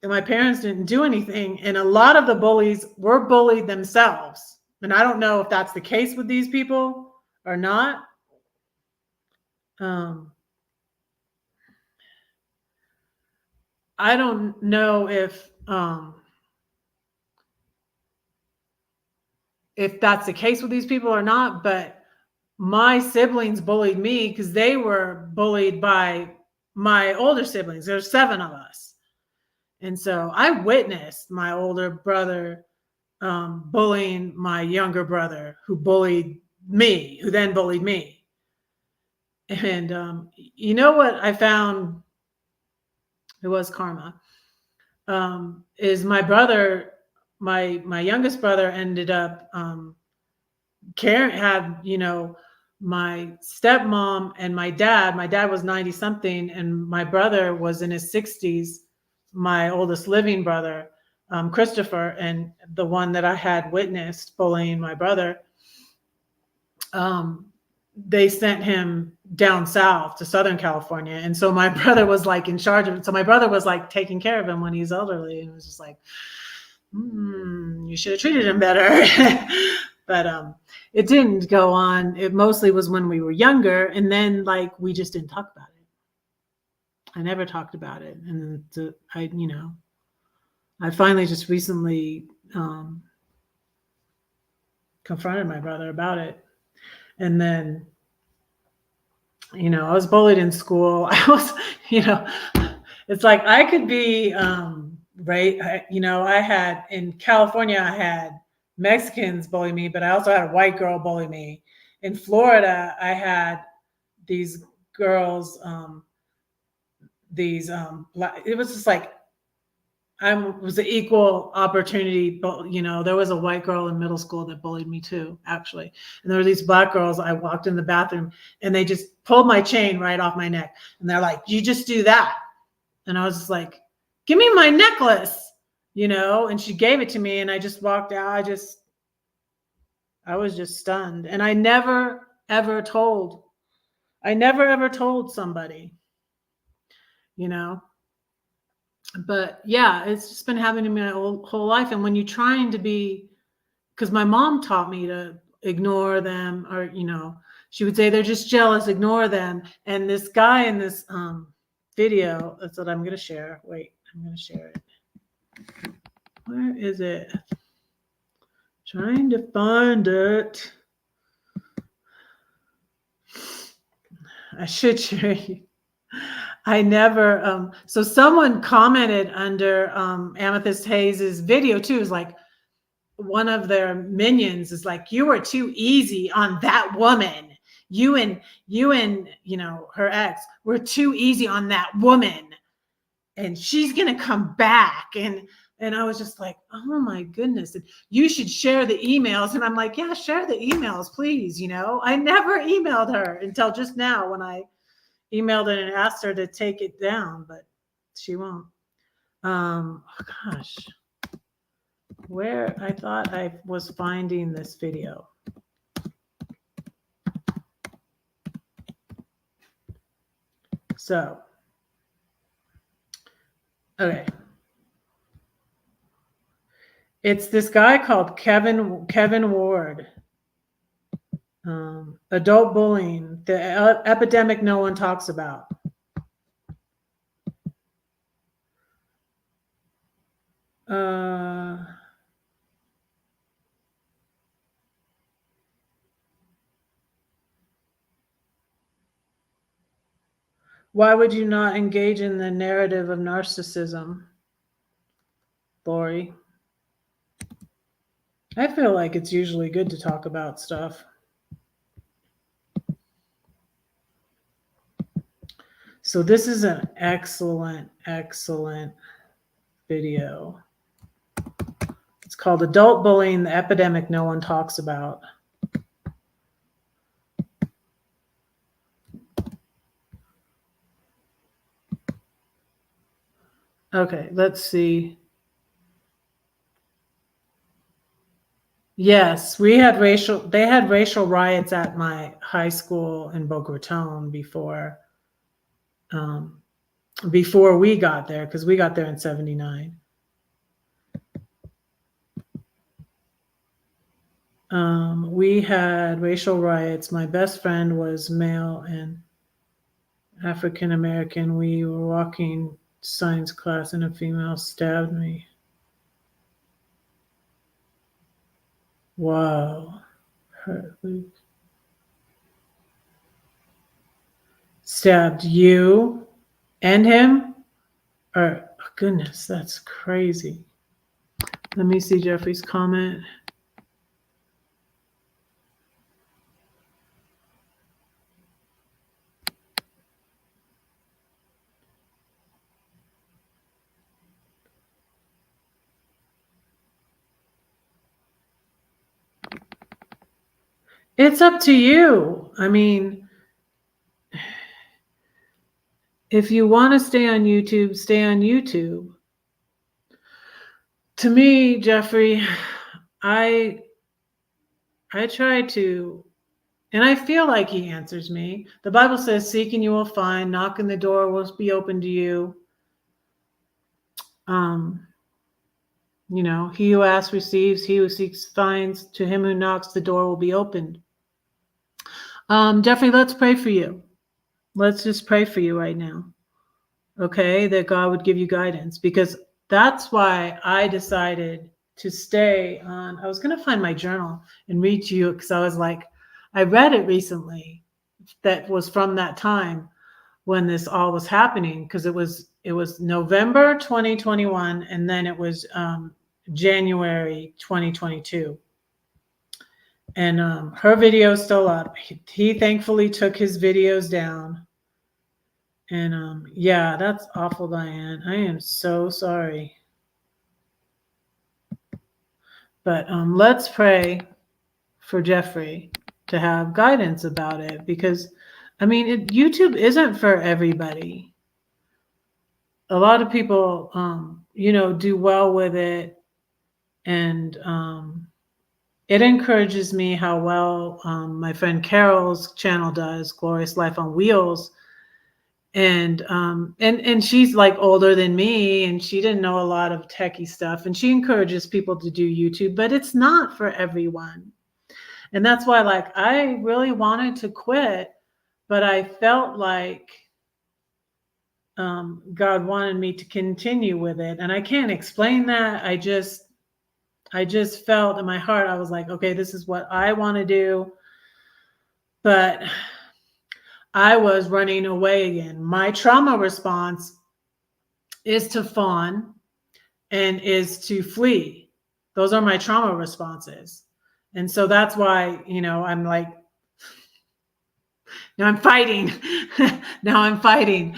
And my parents didn't do anything. And a lot of the bullies were bullied themselves. And I don't know if that's the case with these people or not. I don't know if that's the case with these people or not, but my siblings bullied me because they were bullied by my older siblings. There's 7 of us. And so I witnessed my older brother bullying my younger brother, who bullied me, who then bullied me. And you know what I found? It was karma. Is my brother, my youngest brother, ended up had, you know, my stepmom and my dad. My dad was 90 something, and my brother was in his 60s. My oldest living brother, Christopher, and the one that I had witnessed bullying my brother. They sent him down south to Southern California. And so my brother was like in charge of it. So my brother was like taking care of him when he's elderly. And it was just like, you should have treated him better. But it didn't go on. It mostly was when we were younger. And then like, we just didn't talk about it. I never talked about it. And I finally just recently confronted my brother about it. And then, you know, I was bullied in school. I was, you know, it's like I could be, right. I had in California, I had Mexicans bully me, but I also had a white girl bully me. In Florida, I had these girls, it was just like, I was an equal opportunity, but you know, there was a white girl in middle school that bullied me too, actually. And there were these black girls. I walked in the bathroom and they just pulled my chain right off my neck. And they're like, you just do that. And I was just like, give me my necklace, you know? And she gave it to me and I just walked out. I was just stunned. And I never, ever told somebody, you know? But yeah, it's just been happening to me my whole life. And when you're trying to be, because my mom taught me to ignore them, or, you know, she would say, they're just jealous, ignore them. And this guy in this video, that's what I'm going to share. Wait, I'm going to share it. Where is it? Trying to find it. I should share you. I never, so someone commented under Amethyst Hayes's video too, is like, one of their minions is like, you were too easy on that woman. You and, you know, her ex were too easy on that woman. And she's going to come back. And I was just like, oh my goodness. And you should share the emails. And I'm like, yeah, share the emails, please. You know, I never emailed her until just now when I emailed her and asked her to take it down, but she won't. Oh gosh, where I thought I was finding this video. So, okay. It's this guy called Kevin Ward. Adult bullying, the epidemic no one talks about. Why would you not engage in the narrative of narcissism, Lori? I feel like it's usually good to talk about stuff. So this is an excellent, excellent video. It's called Adult Bullying, the Epidemic No One Talks About. Okay, let's see. Yes, they had racial riots at my high school in Boca Raton before we got there, because we got there in 79. We had racial riots. My best friend was male and African American. We were walking science class and a female stabbed me. Wow. Stabbed you and him? Or, oh goodness, that's crazy. Let me see Jeffrey's comment. It's up to you. I mean, if you want to stay on YouTube, stay on YouTube. To me, Jeffrey, I try to, and I feel like he answers me. The Bible says, seek and you will find, knock and the door will be open to you. You know, he who asks receives, he who seeks finds, to him who knocks the door will be opened. Jeffrey, let's pray for you. Let's just pray for you right now. Okay, that God would give you guidance, because that's why I decided to stay on. I was going to find my journal and read to you, because I was like, I read it recently that was from that time when this all was happening, because it was November 2021 and then it was January 2022. And her video is still up. He thankfully took his videos down. And yeah, that's awful, Diane. I am so sorry. But let's pray for Jeffrey to have guidance about it, because I mean, YouTube isn't for everybody. A lot of people, you know, do well with it, and it encourages me how well my friend Carol's channel does, Glorious Life on Wheels. And she's like older than me, and she didn't know a lot of techie stuff, and she encourages people to do YouTube, but it's not for everyone. And that's why, like, I really wanted to quit, but I felt like God wanted me to continue with it. And I can't explain that. I just felt in my heart, I was like, okay, this is what I want to do. But I was running away again. My trauma response is to fawn and is to flee. Those are my trauma responses. And so that's why, you know, I'm like, now I'm fighting. Now I'm fighting.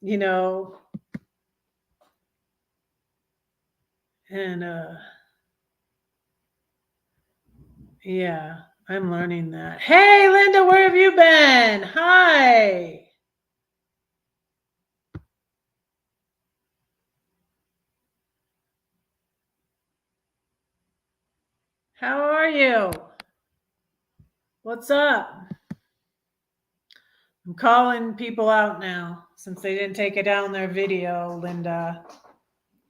You know, and yeah, I'm learning that. Hey, Linda, where have you been? Hi. How are you? What's up? I'm calling people out now since they didn't take it down their video, Linda.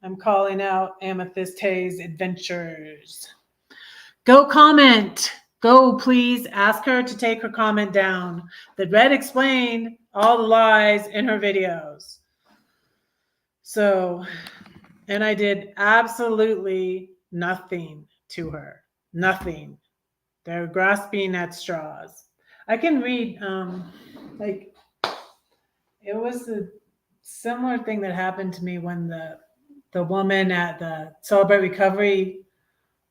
I'm calling out Amethyst Hayes Adventures. Go comment. Go, please. Ask her to take her comment down. That Red explained all the lies in her videos. So, and I did absolutely nothing to her. Nothing. They're grasping at straws. I can read, like, it was a similar thing that happened to me when the woman at the Celebrate Recovery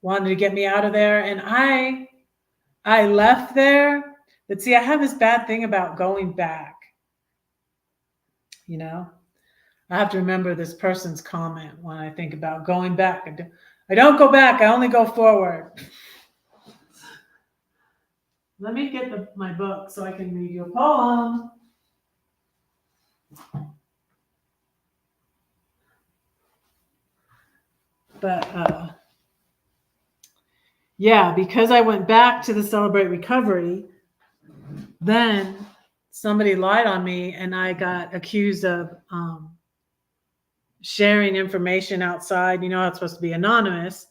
wanted to get me out of there, and I left there. But see, I have this bad thing about going back. You know, I have to remember this person's comment when I think about going back. I don't go back. I only go forward. Let me get my book so I can read you a poem. But yeah, because I went back to the Celebrate Recovery, then somebody lied on me and I got accused of sharing information outside. You know, it's supposed to be anonymous.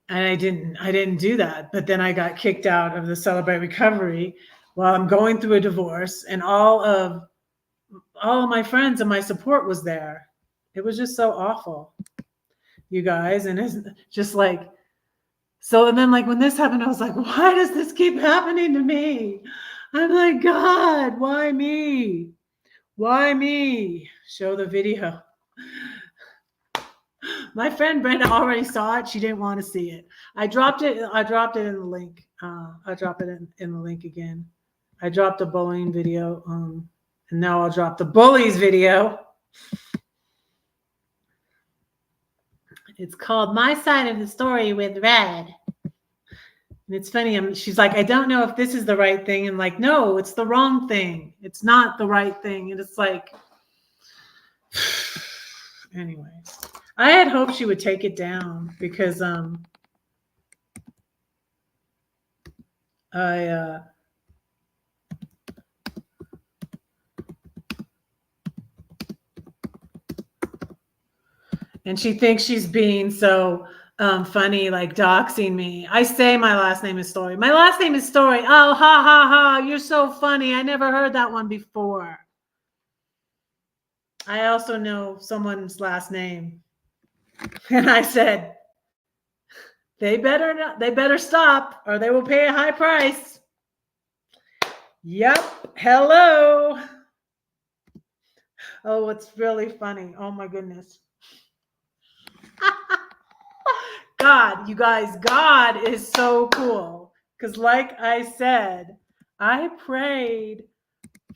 And I didn't do that. But then I got kicked out of the Celebrate Recovery while I'm going through a divorce, and all of my friends and my support was there. It was just so awful, you guys. And it's just like, so, and then like when this happened, I was like, why does this keep happening to me? I'm like, God, why me? Why me? Show the video. My friend Brenda already saw it. She didn't want to see it. I dropped it in the link. I'll drop it in the link again. I dropped a bullying video, and now I'll drop the bullies video. It's called My Side of the Story with Red. And it's funny. She's like, I don't know if this is the right thing. And like, no, it's the wrong thing. It's not the right thing. And it's like, anyways, I had hoped she would take it down because and she thinks she's being so funny, like doxing me. I say my last name is Story. My last name is Story. Oh, ha, ha, ha. You're so funny. I never heard that one before. I also know someone's last name. And I said, they better stop or they will pay a high price. Yep. Hello. Oh, it's really funny. Oh my goodness. God, you guys, God is so cool. Because like I said, I prayed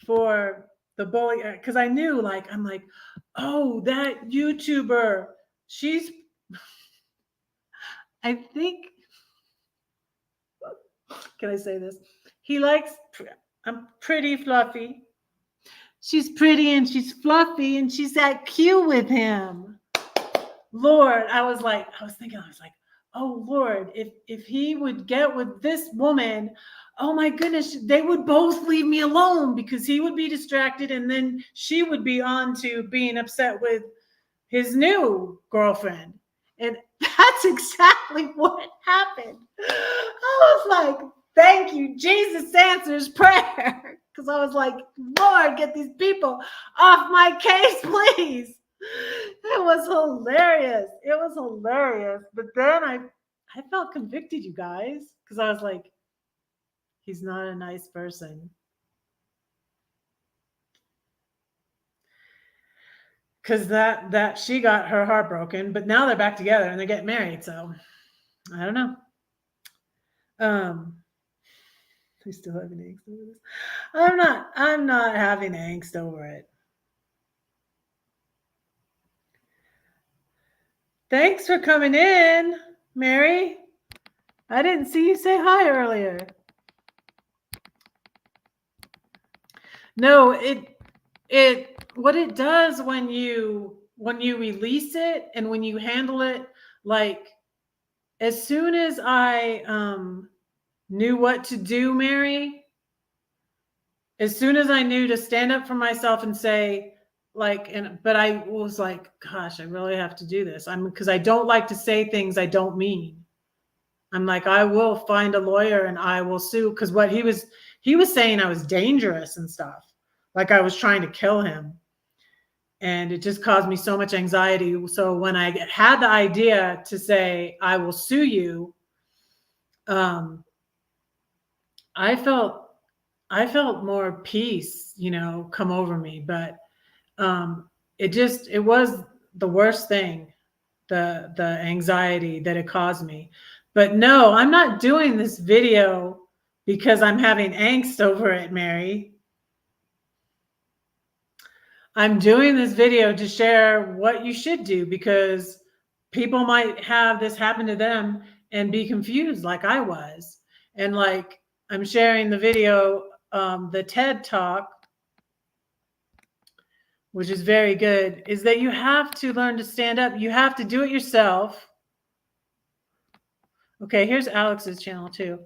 for the bully because I knew, like, I'm like, oh, that YouTuber, she's, I think, can I say this? He likes, I'm pretty fluffy. She's pretty and she's fluffy and she's that cute with him. Lord, I was like, oh Lord, if he would get with this woman, oh my goodness, they would both leave me alone because he would be distracted and then she would be on to being upset with his new girlfriend. And that's exactly what happened. I was like, thank you, Jesus answers prayer. Because I was like, Lord, get these people off my case, please. It was hilarious. It was hilarious. But then I felt convicted, you guys, because I was like, he's not a nice person. Because that she got her heart broken, but now they're back together and they're getting married. So I don't know. I still having angst over this. I'm not having angst over it. Thanks for coming in, Mary. I didn't see you say hi earlier. No, what it does when you release it and when you handle it, like as soon as I knew what to do, Mary, as soon as I knew to stand up for myself and say, like, but I was like, gosh, I really have to do this. Because I don't like to say things I don't mean. I'm like, I will find a lawyer and I will sue. Because what he was saying I was dangerous and stuff. Like I was trying to kill him. And it just caused me so much anxiety. So when I had the idea to say, I will sue you, I felt more peace, come over me. But it was the worst thing, the anxiety that it caused me. But no, I'm not doing this video because I'm having angst over it, Mary. I'm doing this video to share what you should do because people might have this happen to them and be confused like I was. And like I'm sharing the video, the TED Talk, which is very good, is that you have to learn to stand up. You have to do it yourself. Okay, here's Alex's channel too.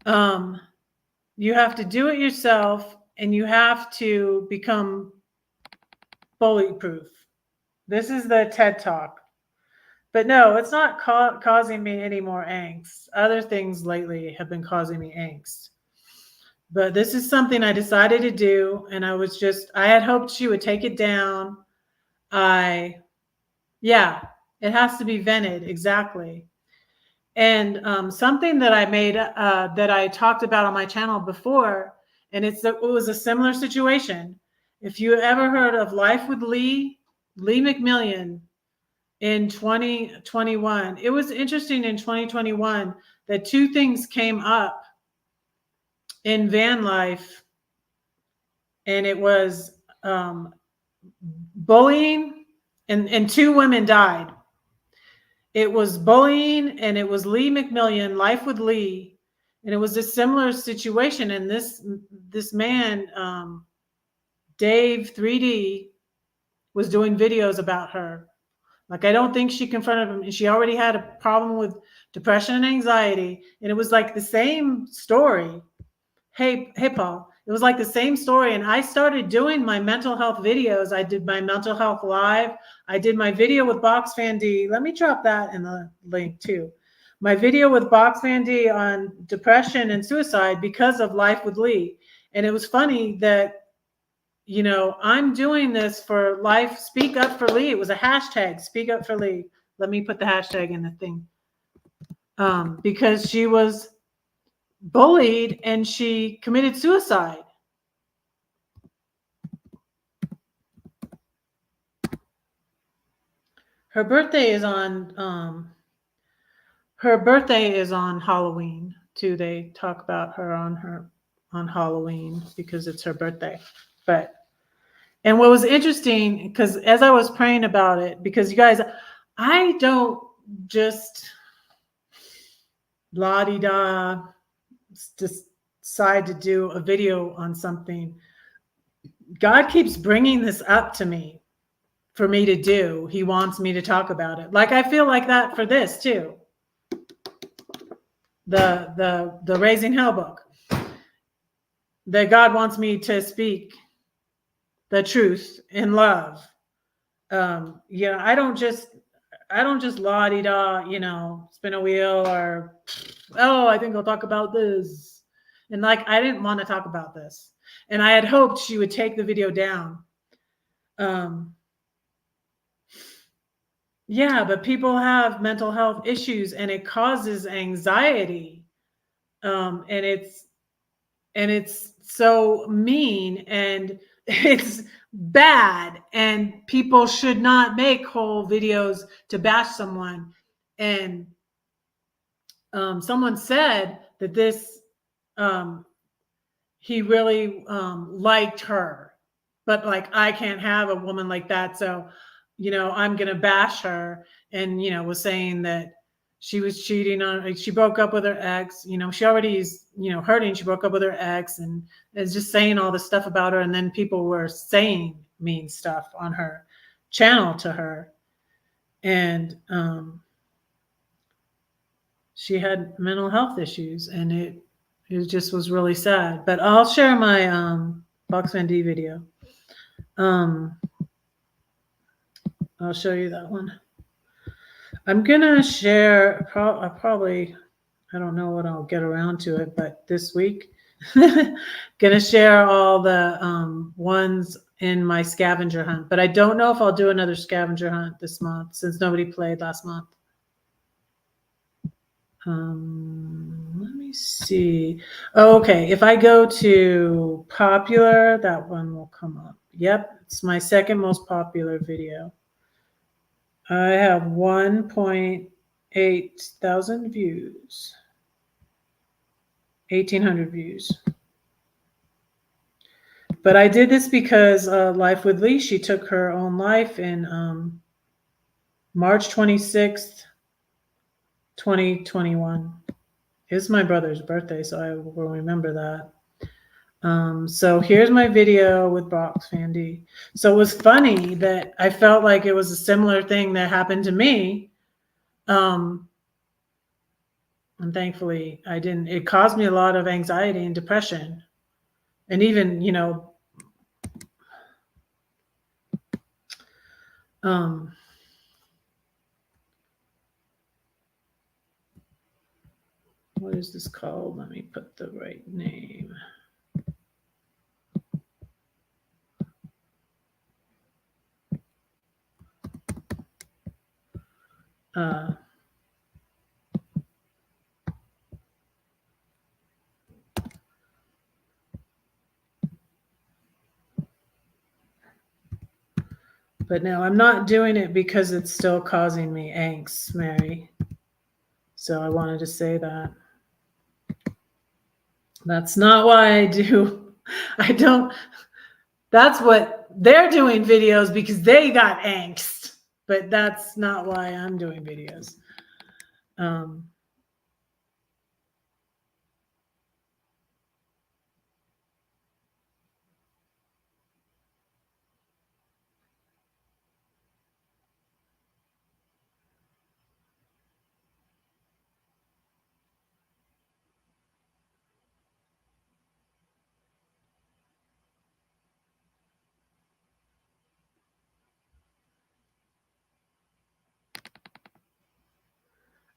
You have to do it yourself and you have to become bully-proof. This is the TED Talk. But no, it's not causing me any more angst. Other things lately have been causing me angst. But this is something I decided to do, and I had hoped she would take it down. It has to be vented, exactly. And something that I made, that I talked about on my channel before, and it was a similar situation. If you ever heard of Life with Lee McMillian in 2021. It was interesting in 2021 that two things came up in van life, and it was bullying, and two women died. It was bullying, and it was Lee McMillian, Life with Lee, and it was a similar situation. And this man, Dave 3D, was doing videos about her. Like, I don't think she confronted him, and she already had a problem with depression and anxiety, and it was like the same story. Hey, Paul, it was like the same story. And I started doing my mental health videos. I did my mental health live. I did my video with Box Fan D. Let me drop that in the link too. My video with Box Fan D on depression and suicide because of Life with Lee. And it was funny that, you know, I'm doing this for Life, Speak Up for Lee. It was a hashtag, Speak Up for Lee. Let me put the hashtag in the thing. Because she was bullied and she committed suicide. Her birthday is on Halloween too. They talk about her on Halloween because it's her birthday. And what was interesting, because as I was praying about it, because you guys, I don't just la-di-da just decide to do a video on something. God keeps bringing this up to me for me to do. He wants me to talk about it. Like, I feel like that for this too. The Raising Hell book. That God wants me to speak the truth in love. You know, I don't just la-di-da, you know, spin a wheel or, oh, I think I'll talk about this. And like, I didn't want to talk about this. And I had hoped she would take the video down. Yeah, but people have mental health issues and it causes anxiety. And it's so mean and it's bad, and people should not make whole videos to bash someone. And someone said that this he really liked her, but like, I can't have a woman like that, so you know, I'm gonna bash her. And you know, was saying that she was cheating on, like, she broke up with her ex, you know, she already is, you know, hurting. She broke up with her ex and is just saying all this stuff about her. And then people were saying mean stuff on her channel to her. And she had mental health issues, and it just was really sad. But I'll share my Box Fan D video. I'll show you that one. I'm gonna share probably, I don't know when I'll get around to it, but this week, gonna share all the ones in my scavenger hunt. But I don't know if I'll do another scavenger hunt this month since nobody played last month. Let me see. Oh, okay, if I go to popular, that one will come up. Yep, it's my second most popular video. I have 1.8 thousand views, 1,800 views. But I did this because Life with Lee, she took her own life in March 26th, 2021. It's my brother's birthday, so I will remember that. So here's my video with Box Fan D. So it was funny that I felt like it was a similar thing that happened to me. And thankfully I didn't. It caused me a lot of anxiety and depression. And even, you know, what is this called? Let me put the right name. But no, I'm not doing it because it's still causing me angst, Mary. So I wanted to say that. That's not why I do. I don't. That's what they're doing videos because they got angst. But that's not why I'm doing videos.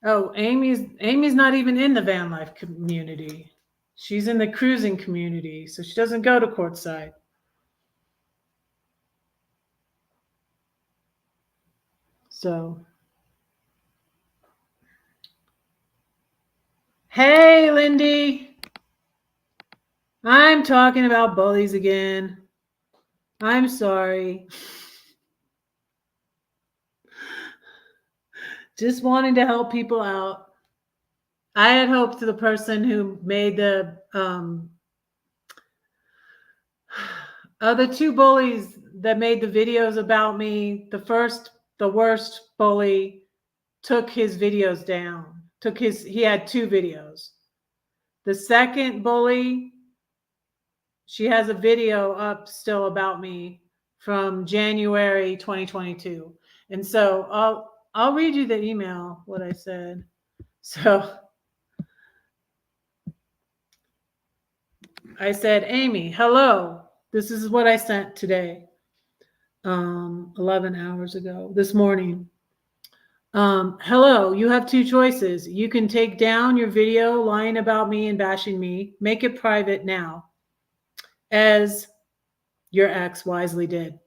Oh, Amy's not even in the van life community. She's in the cruising community, so she doesn't go to courtside. So, hey, Lindy. I'm talking about bullies again. I'm sorry. Just wanting to help people out. I had hoped the person who made the two bullies that made the videos about me, the worst bully took his videos down. He had 2 videos. The second bully, she has a video up still about me from January 2022. And so I'll read you the email, what I said. So I said, Amy, hello. This is what I sent today, 11 hours ago, this morning. Hello, you have 2 choices. You can take down your video lying about me and bashing me. Make it private now, as your ex wisely did.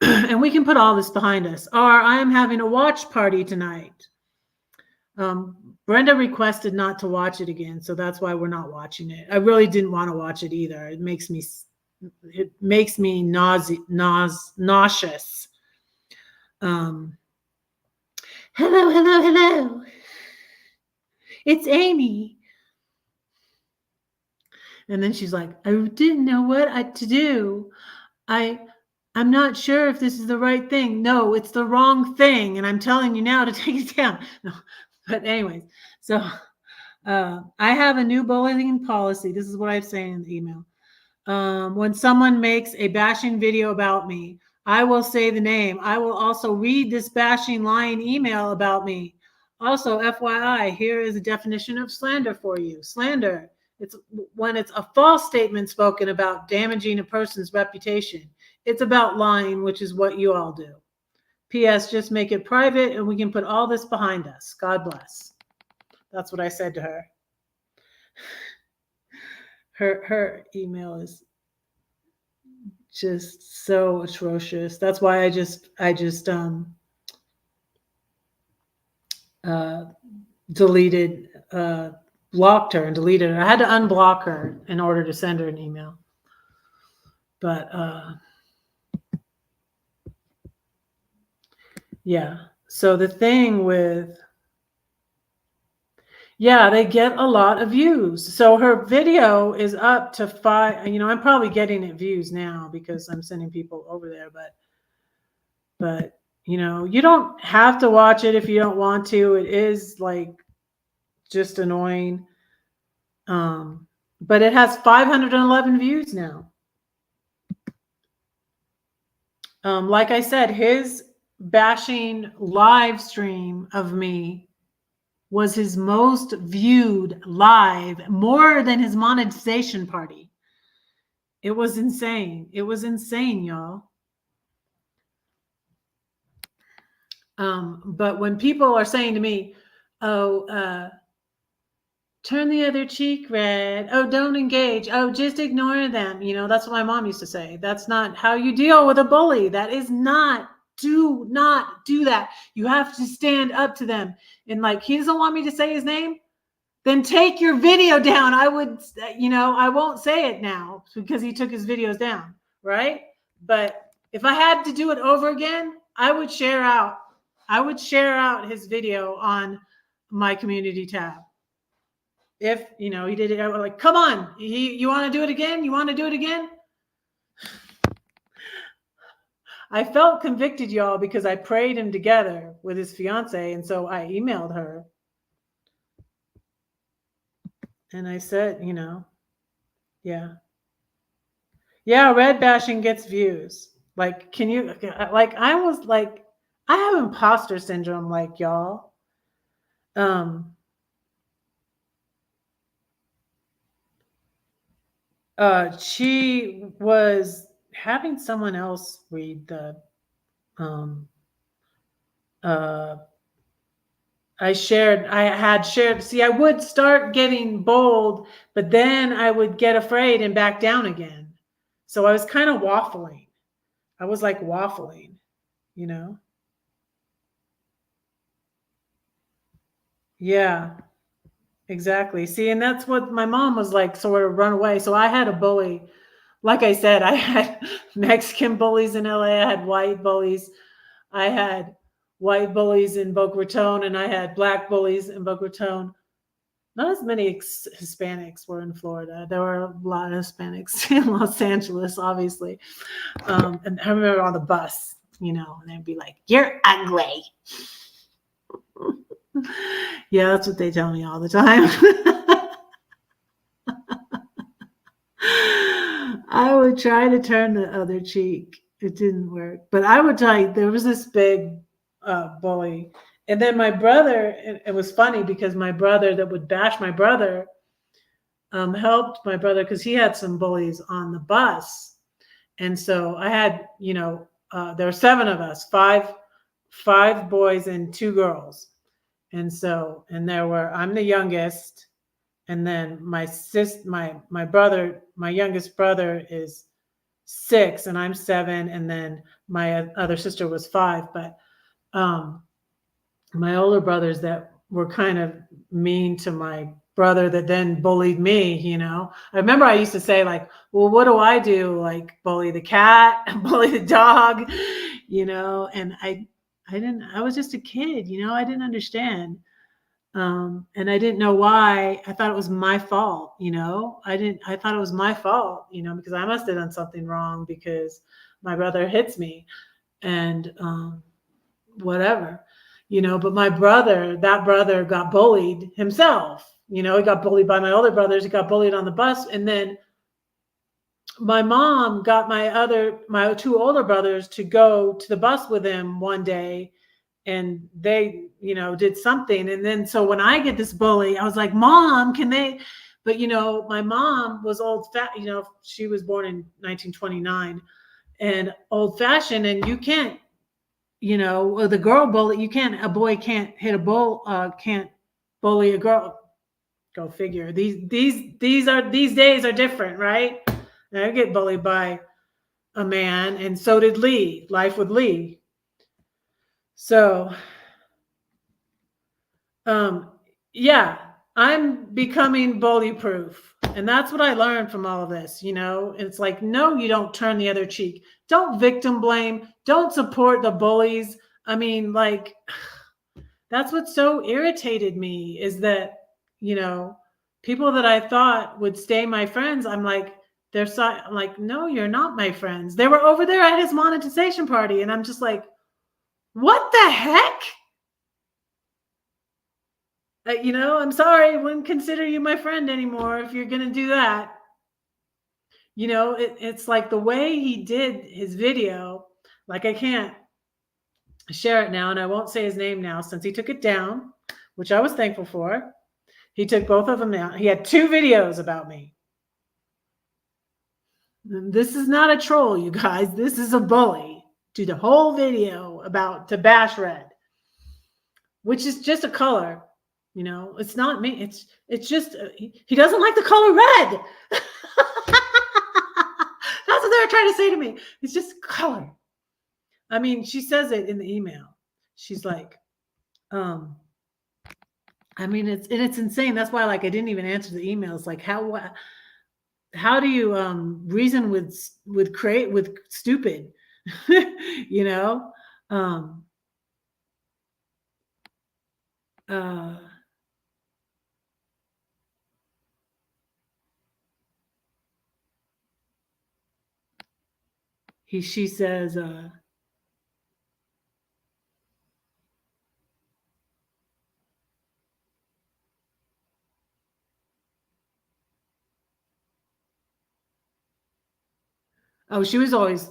And we can put all this behind us. Or I am having a watch party tonight. Brenda requested not to watch it again, so that's why we're not watching it. I really didn't want to watch it either. It makes me nauseous. Hello. It's Amy. And then she's like, I didn't know what to do. I'm not sure if this is the right thing. No, it's the wrong thing. And I'm telling you now to take it down. No. But anyways, so I have a new bullying policy. This is what I'm saying in the email. When someone makes a bashing video about me, I will say the name. I will also read this bashing, lying email about me. Also, FYI, here is a definition of slander for you. Slander, it's when it's a false statement spoken about damaging a person's reputation. It's about lying, which is what you all do. P.S. Just make it private and we can put all this behind us. God bless. That's what I said to her. Her email is just so atrocious. That's why I just deleted, blocked her and deleted her. I had to unblock her in order to send her an email. But yeah. So the thing with, they get a lot of views. So her video is up to 5. I'm probably getting it views now because I'm sending people over there. But you don't have to watch it if you don't want to. It is like just annoying. But it has 511 views now. Like I said, his bashing live stream of me was his most viewed live, more than his monetization party. It was insane. It was insane, y'all. But when people are saying to me, turn the other cheek red. Oh, don't engage. Oh, just ignore them. That's what my mom used to say. That's not how you deal with a bully. That is not. Do not do that. You have to stand up to them. And he doesn't want me to say his name, then take your video down. I won't say it now because he took his videos down, right? But If I had to do it over again, I would share out his video on my community tab. If, you know, he did it, I was like, come on, you want to do it again? You want to do it again? I felt convicted, y'all, because I prayed him together with his fiance. And so I emailed her. And I said, you know, yeah, red bashing gets views. Like, can you, like, I was like, I have imposter syndrome, like, y'all. She was having someone else read the, I had shared, see, I would start getting bold, but then I would get afraid and back down again. So I was kind of waffling. I was like waffling, you know? Yeah, exactly. See, and that's what my mom was like, sort of run away. So I had a bully. Like I said, I had Mexican bullies in LA. I had white bullies. I had white bullies in Boca Raton, and I had black bullies in Boca Raton. Not as many Hispanics were in Florida. There were a lot of Hispanics in Los Angeles, obviously. And I remember on the bus, you know, and they'd be like, "You're ugly." Yeah, that's what they tell me all the time. I would try to turn the other cheek. It didn't work. But I would tell you, there was this big bully. And then my brother, it was funny because my brother that would bash my brother helped my brother because he had some bullies on the bus. And so I had, you know, there were 7 of us, five boys and 2 girls. And so, and I'm the youngest. And then my brother, my youngest brother is 6 and I'm 7. And then my other sister was 5. But my older brothers that were kind of mean to my brother that then bullied me, you know. I remember I used to say, like, well, what do I do? Like, bully the cat, bully the dog, you know. And I was just a kid, you know. I didn't understand. And I didn't know why. I thought it was my fault, you know. I thought it was my fault, you know, because I must have done something wrong because my brother hits me and whatever, you know. But that brother got bullied himself, you know. He got bullied by my older brothers. He got bullied on the bus. And then my mom got my 2 older brothers to go to the bus with him one day. And they, you know, did something. And then, so when I get this bully, I was like, Mom, can they, but you know, my mom was you know, she was born in 1929 and old fashioned. And you can't, you know, the girl bully, a boy can't hit can't bully a girl. Go figure. These days are different, right? And I get bullied by a man, and so did Lee, life with Lee. So, yeah, I'm becoming bully proof. And that's what I learned from all of this. You know, it's like, no, you don't turn the other cheek. Don't victim blame. Don't support the bullies. I mean, like, that's what so irritated me is that, you know, people that I thought would stay my friends, I'm like, I'm like, no, you're not my friends. They were over there at his monetization party. And I'm just like, what the heck? You know, I'm sorry, I wouldn't consider you my friend anymore if you're going to do that. You know, it's like the way he did his video, like I can't share it now and I won't say his name now since he took it down, which I was thankful for. He took both of them down. He had 2 videos about me. This is not a troll, you guys. This is a bully. Do the whole video to bash red, which is just a color. You know, it's not me. It's just, he doesn't like the color red. That's what they were trying to say to me. It's just color. I mean, she says it in the email. She's like, I mean, it's insane. That's why, like, I didn't even answer the emails. Like, how do you reason with stupid? you know. She says, oh, she was always,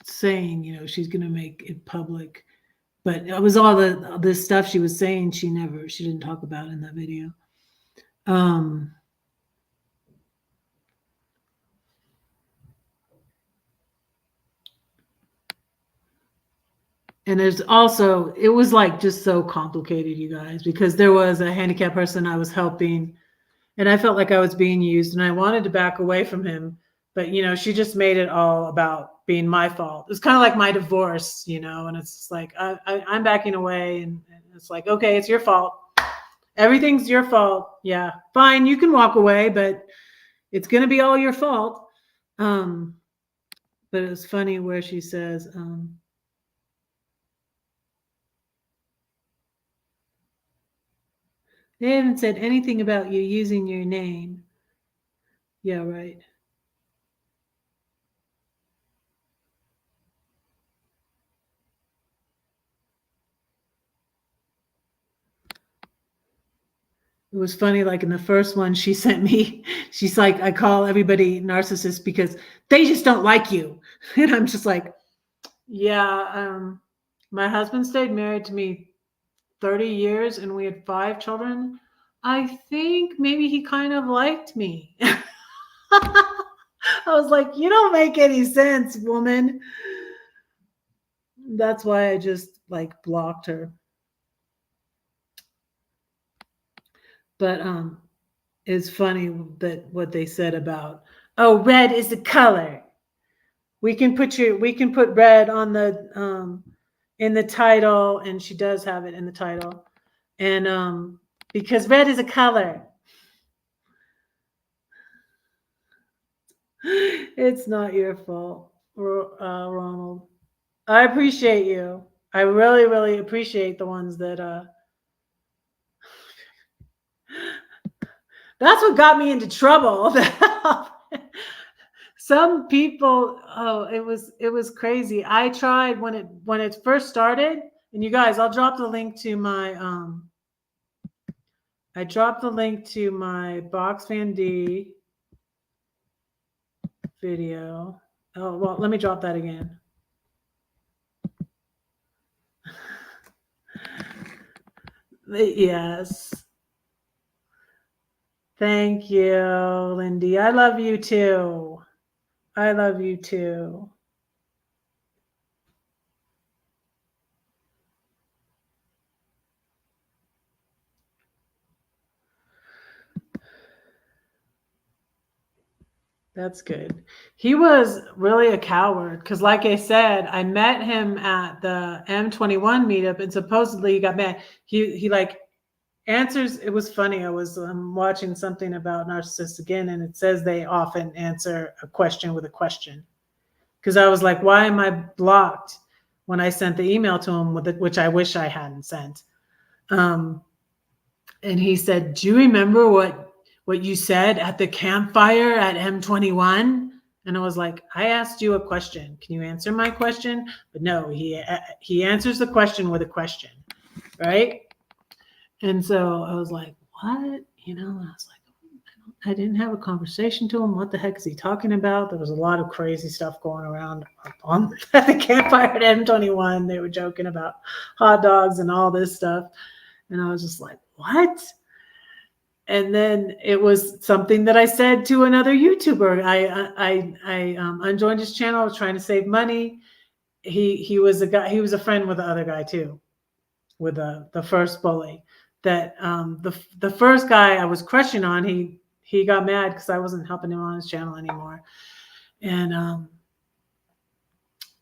saying, she's going to make it public. But it was all this stuff she was saying she didn't talk about in that video. And there's also, it was like just so complicated, you guys, because there was a handicapped person I was helping and I felt like I was being used and I wanted to back away from him. But, she just made it all about being my fault. It's kind of like my divorce, and it's just like, I'm backing away and it's like, okay, it's your fault. Everything's your fault. Yeah, fine. You can walk away, but it's going to be all your fault. But it's funny where she says, they haven't said anything about you using your name. Yeah, right. It was funny, like in the first one she sent me, she's like, I call everybody narcissist because they just don't like you. And I'm just like, yeah, my husband stayed married to me 30 years and we had 5 children. I think maybe he kind of liked me. I was like, you don't make any sense, woman. That's why I just like blocked her. But it's funny that what they said about, oh, red is the color. We can put red on the in the title, and she does have it in the title. And because red is a color. It's not your fault, Ronald. I appreciate you. I really, really appreciate the ones that that's what got me into trouble. Some people, it was crazy. I tried when it first started, and you guys, I'll drop the link to my Box Fan D video. Oh, well, let me drop that again. Yes. Thank you, Lindy. I love you too. I love you too. That's good. He was really a coward because, like I said, I met him at the M21 meetup, and supposedly he got mad. He like answers. It was funny. I was watching something about narcissists again, and it says they often answer a question with a question. Because I was like, why am I blocked when I sent the email to him with it, which I wish I hadn't sent. And he said, do you remember what you said at the campfire at M21? And I was like, I asked you a question. Can you answer my question? But no, he answers the question with a question, right? And so I was like, what? I was like, I didn't have a conversation to him. What the heck is he talking about? There was a lot of crazy stuff going around at the campfire at M21. They were joking about hot dogs and all this stuff. And I was just like, what? And then it was something that I said to another YouTuber. I unjoined his channel. I was trying to save money. He was a guy. He was a friend with the other guy too, with the first bully. That the first guy I was crushing on. He got mad because I wasn't helping him on his channel anymore, and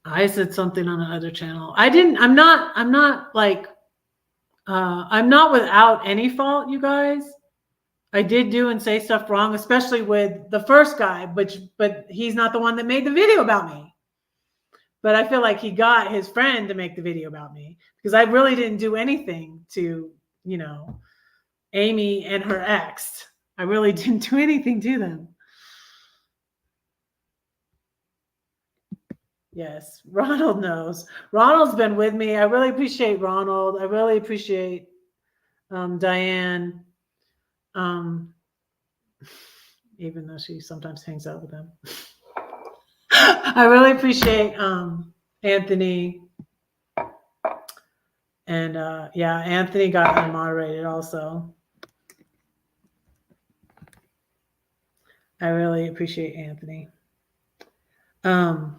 I said something on the other channel. I'm not like I'm not without any fault, you guys. I did do and say stuff wrong, especially with the first guy, but he's not the one that made the video about me. But I feel like he got his friend to make the video about me because I really didn't do anything to, you know, Amy and her ex. I really didn't do anything to them. Yes, Ronald knows. Ronald's been with me. I really appreciate Ronald. I really appreciate Diane, even though she sometimes hangs out with them. I really appreciate Anthony. And yeah, Anthony got unmoderated also. I really appreciate Anthony. But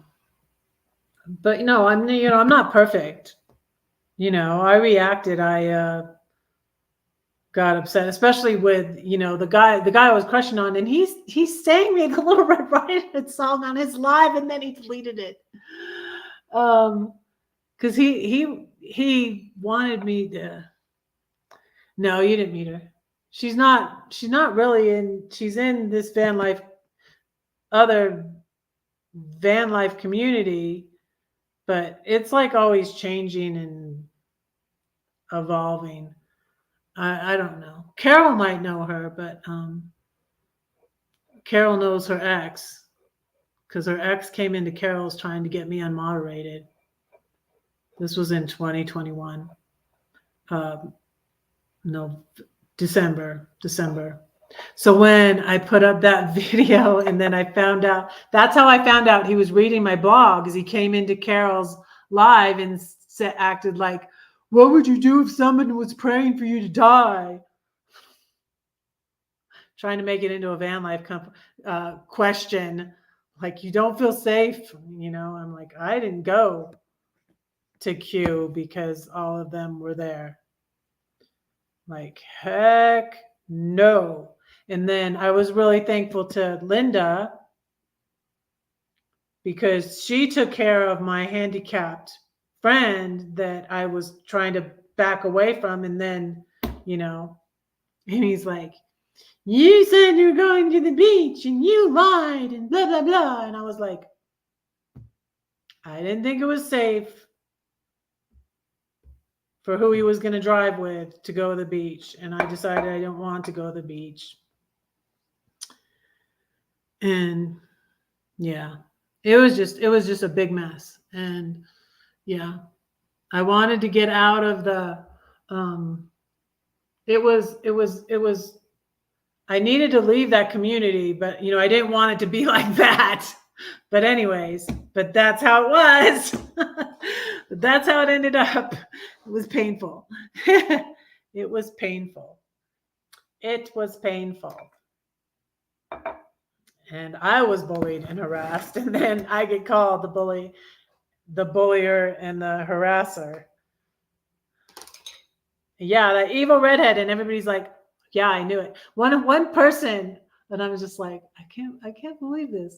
I'm not perfect. I reacted. I got upset, especially with the guy I was crushing on, and he sang me the Little Red Riding Hood song on his live, and then he deleted it. Because he wanted me to. No, you didn't meet her. She's not really in. She's in this other van life community, but it's like always changing and evolving. I don't know. Carol might know her, but Carol knows her ex because her ex came into Carol's trying to get me unmoderated. This was in 2021. No, December. So when I put up that video and then I found out, that's how I found out he was reading my blog, because he came into Carol's live and acted like, what would you do if someone was praying for you to die? Trying to make it into a van life question. Like, you don't feel safe. I'm like, I didn't go to Q because all of them were there. Like, heck no. And then I was really thankful to Linda because she took care of my handicapped friend that I was trying to back away from. And then, and he's like, you said you're going to the beach and you lied and blah, blah, blah. And I was like, I didn't think it was safe for who he was going to drive with to go to the beach. And I decided I don't want to go to the beach. And yeah, it was just a big mess. And yeah, I wanted to get out of the, I needed to leave that community, but I didn't want it to be like that. But anyways, but that's how it was. But that's how it ended up. It was painful. It was painful. It was painful. And I was bullied and harassed, and then I get called the bullier and the harasser. Yeah, that evil redhead, and everybody's like, yeah, I knew it. One person, and I was just like, I can't believe this.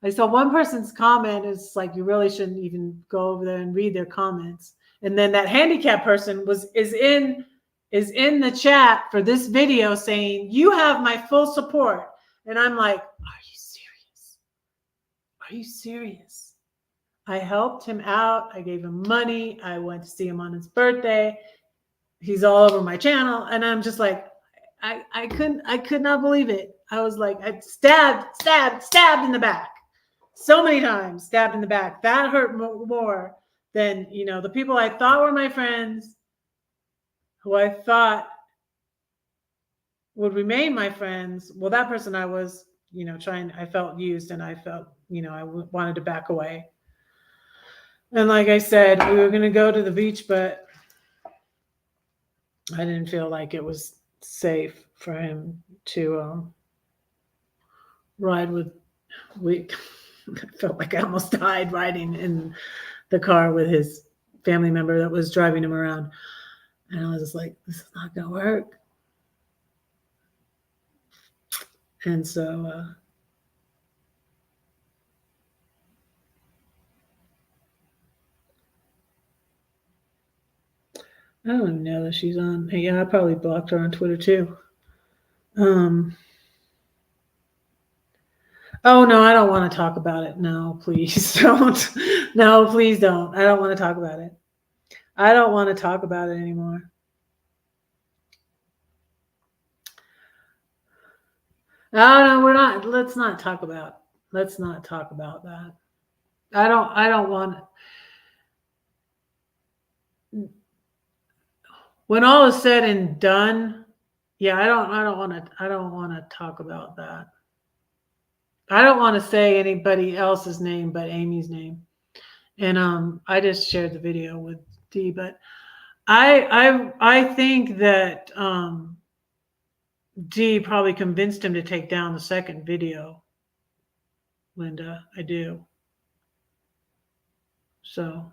I saw one person's comment. It's like, you really shouldn't even go over there and read their comments. And then that handicapped person is in the chat for this video saying, you have my full support. And I'm like, are you serious? Are you serious? I helped him out. I gave him money. I went to see him on his birthday. He's all over my channel. And I'm just like, I could not believe it. I was like, I stabbed in the back. So many times, stabbed in the back. That hurt more than, the people I thought were my friends, who I thought would remain my friends. Well, that person I was, I felt used, and I felt, I wanted to back away. And like I said, we were going to go to the beach, but I didn't feel like it was safe for him to ride with. I felt like I almost died riding in the car with his family member that was driving him around. And I was just like, this is not going to work. And so, I don't even know that she's on. Hey, yeah, I probably blocked her on Twitter too. Oh, no, I don't want to talk about it. No, please don't. No, please don't. I don't want to talk about it. I don't want to talk about it anymore. No, we're not. Let's not talk about that. I don't want, when all is said and done, yeah, I don't want to talk about that. I don't want to say anybody else's name but Amy's name. And I just shared the video with Dee, but I think that Dee probably convinced him to take down the second video. Linda, I do. So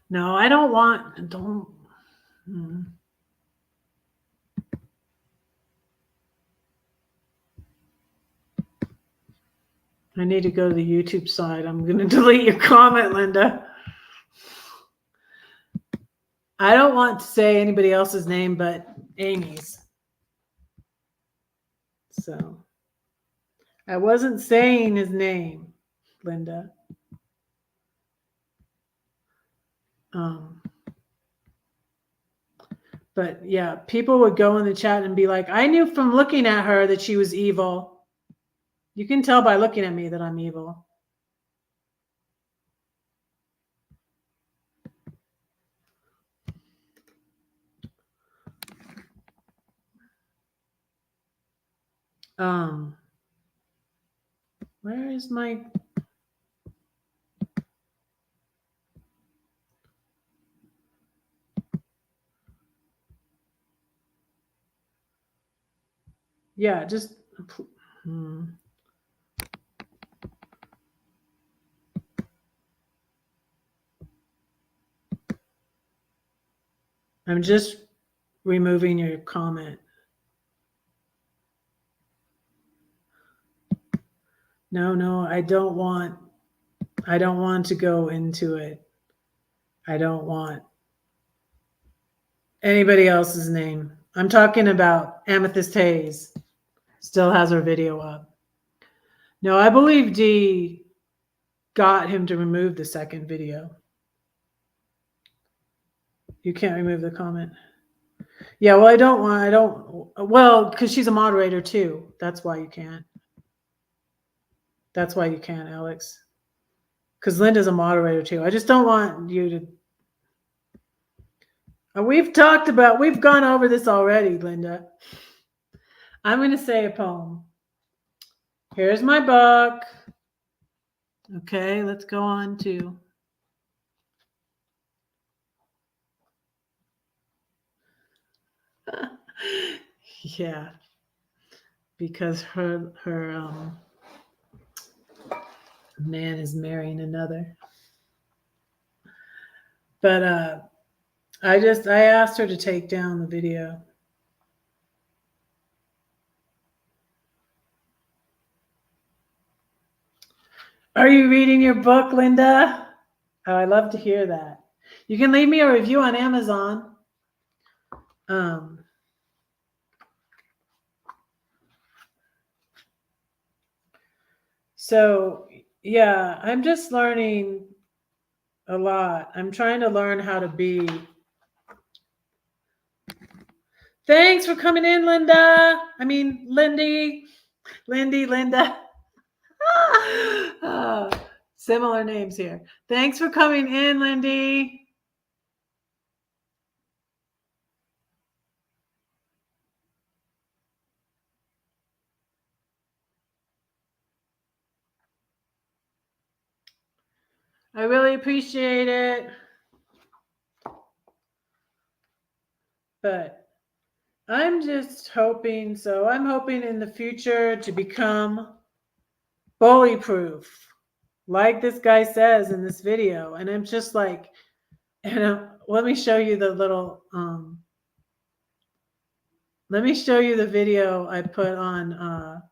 no, I don't want. Don't. I need to go to the YouTube side. I'm going to delete your comment, Linda. I don't want to say anybody else's name but Amy's. So I wasn't saying his name, Linda. But yeah, people would go in the chat and be like, I knew from looking at her that she was evil. You can tell by looking at me that I'm evil. Where is my... Yeah, just... I'm just removing your comment. No, I don't want to go into it. I don't want anybody else's name. I'm talking about Amethyst Hayes. Still has her video up. No, I believe Dee got him to remove the second video. You can't remove the comment. Yeah, well, well, because she's a moderator too. That's why you can't. That's why you can't, Alex. Because Linda's a moderator too. I just don't want you to... We've gone over this already, Linda. I'm going to say a poem. Here's my book. Okay, let's go on to... Yeah, because her man is marrying another. But I asked her to take down the video. Are you reading your book, Linda? Oh, I love to hear that. You can leave me a review on Amazon. So yeah, I'm just learning a lot. I'm trying to learn how to be... Thanks for coming in, Linda. I mean, Lindy, Linda. Similar names here. Thanks for coming in, Lindy. I really appreciate it. But I'm just hoping, I'm hoping in the future to become bully proof, like this guy says in this video. And I'm just like, let me show you the little, let me show you the video I put on,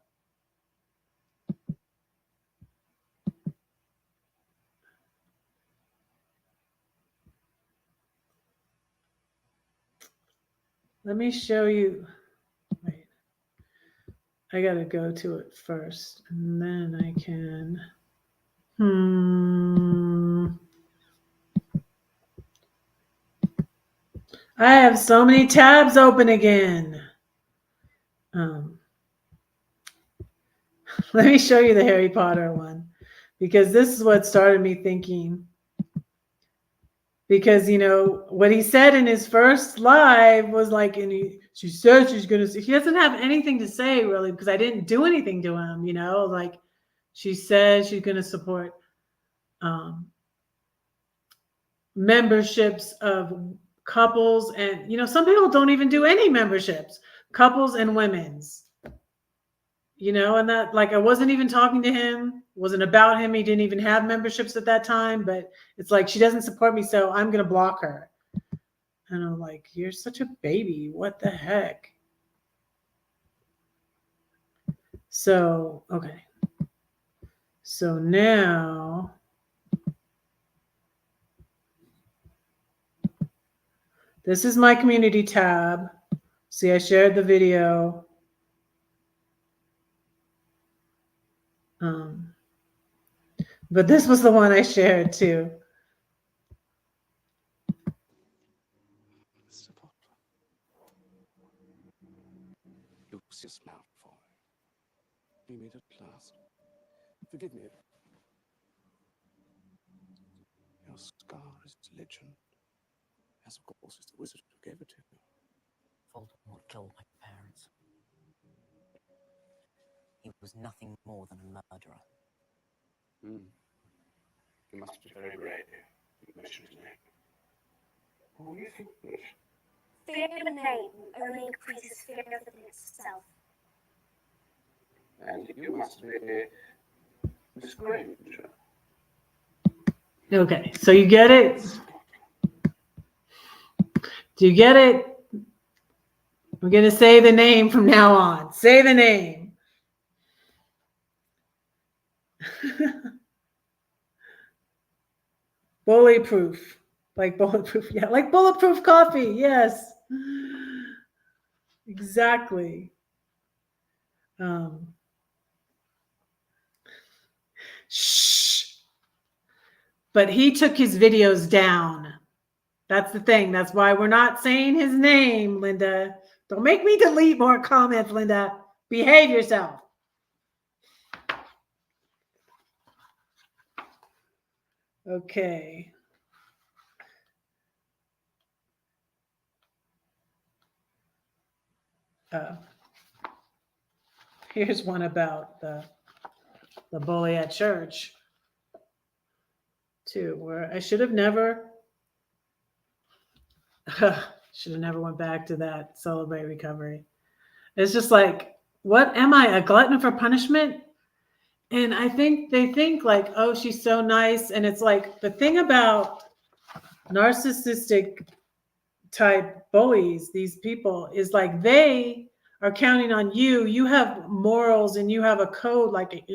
let me show you. Wait. I got to go to it first, and then I can. I have so many tabs open again. Let me show you the Harry Potter one, because this is what started me thinking. Because, you know, what he said in his first live was like, she said she's going to, he doesn't have anything to say really, because I didn't do anything to him, you know, like she said she's going to support memberships of couples. And, you know, some people don't even do any memberships, couples and women's, you know, and that, like, I wasn't even talking to him, wasn't about him. He didn't even have memberships at that time, but it's like, she doesn't support me, so I'm going to block her. And I'm like, you're such a baby. What the heck? So, okay. So now, this is my community tab. See, I shared the video. But this was the one I shared too. Mr. Potter, use your smartphone. We meet at last. Forgive me. Your scar is legend, as of course is the wizard who gave it to you. Voldemort killed my parents. He was nothing more than a murderer. You must be very brave. You mention his name. Who do you think? Fear of the name only increases fear of the thing itself. And you must be strange. Okay, so you get it? Do you get it? We're going to say the name from now on. Say the name. Bulletproof. Like bulletproof. Yeah, like bulletproof coffee. Yes. Exactly. Shh. But he took his videos down. That's the thing. That's why we're not saying his name, Linda. Don't make me delete more comments, Linda. Behave yourself. Okay. Here's one about the bully at church, too, where I should have never went back to that Celebrate Recovery. It's just like, what am I, a glutton for punishment? And I think they think like, oh, she's so nice. And it's like, the thing about narcissistic type bullies, these people, is like they are counting on you. You have morals and you have a code, like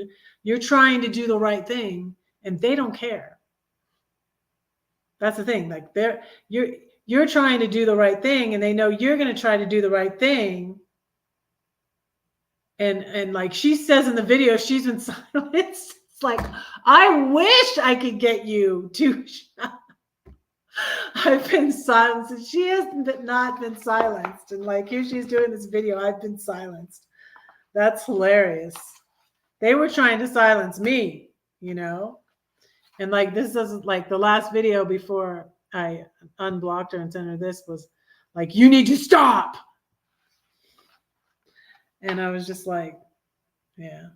you're trying to do the right thing and they don't care. That's the thing. Like you're trying to do the right thing and they know you're going to try to do the right thing. And like she says in the video, she's been silenced. It's like, I wish I could get you to I've been silenced. And she has not been silenced. And like here she's doing this video, I've been silenced. That's hilarious. They were trying to silence me, you know? And like this doesn't, like the last video before I unblocked her and sent her this was like, you need to stop. And I was just like, yeah.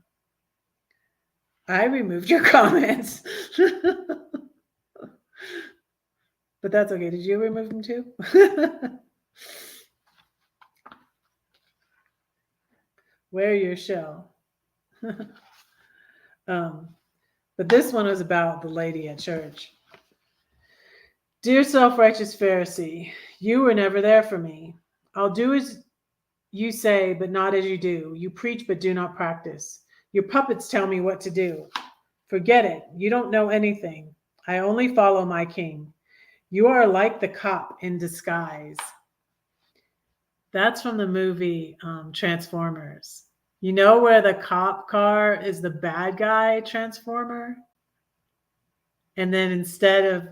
I removed your comments. But that's okay. Did you remove them too? Wear your shell. But this one was about the lady at church. Dear self-righteous Pharisee, you were never there for me. I'll do as you say, but not as you do. You preach, but do not practice. Your puppets tell me what to do. Forget it. You don't know anything. I only follow my king. You are like the cop in disguise. That's from the movie Transformers. You know where the cop car is the bad guy transformer? And then instead of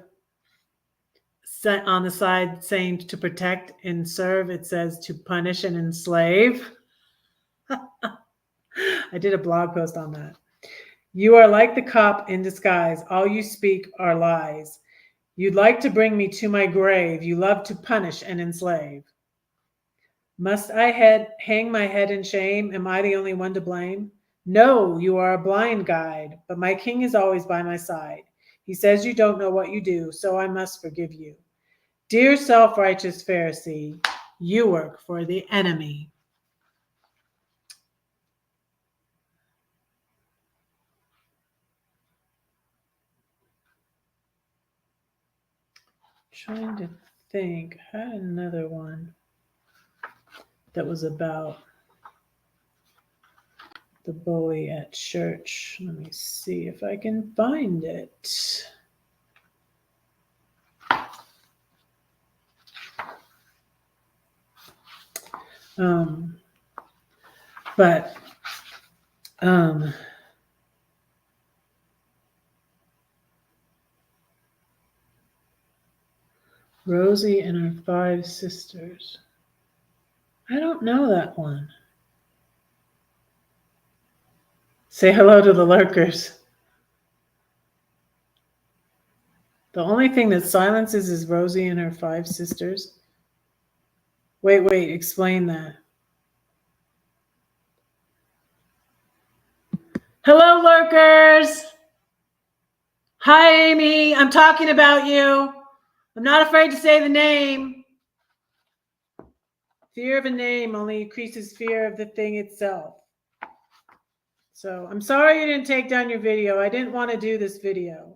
on the side saying to protect and serve, it says to punish and enslave. I did a blog post on that. You are like the cop in disguise. All you speak are lies. You'd like to bring me to my grave. You love to punish and enslave. Must I hang my head in shame? Am I the only one to blame? No, you are a blind guide, but my king is always by my side. He says you don't know what you do, so I must forgive you. Dear self-righteous Pharisee, you work for the enemy. Trying to think. I had another one that was about the bully at church. Let me see if I can find it. But Rosie and her 5 sisters. I don't know that one. Say hello to the lurkers. The only thing that silences is Rosie and her 5 sisters. Wait, explain that. Hello, lurkers. Hi, Amy. I'm talking about you. I'm not afraid to say the name. Fear of a name only increases fear of the thing itself. So I'm sorry you didn't take down your video. I didn't want to do this video.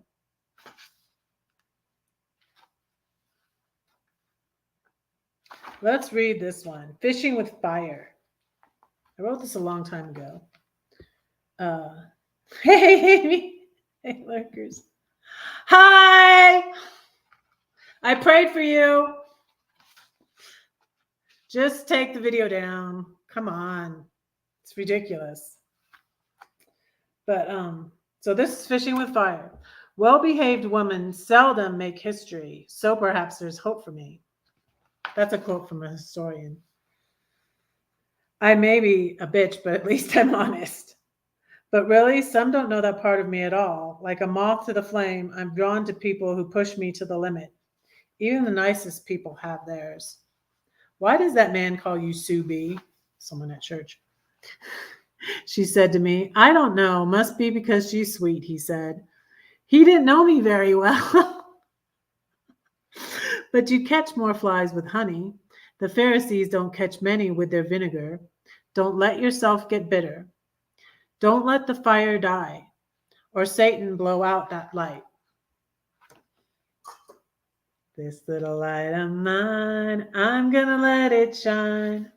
Let's read this one. Fishing with Fire. I wrote this a long time ago. Hey, Amy. Hey, lurkers. Hi. I prayed for you. Just take the video down. Come on. It's ridiculous. But so this is Fishing with Fire. Well-behaved women seldom make history, so perhaps there's hope for me. That's a quote from a historian. I may be a bitch, but at least I'm honest. But really, some don't know that part of me at all. Like a moth to the flame, I'm drawn to people who push me to the limit. Even the nicest people have theirs. Why does that man call you Sue B? Someone at church. She said to me, I don't know. Must be because she's sweet, he said. He didn't know me very well. But you catch more flies with honey. The Pharisees don't catch many with their vinegar. Don't let yourself get bitter. Don't let the fire die, or Satan blow out that light. This little light of mine, I'm gonna let it shine.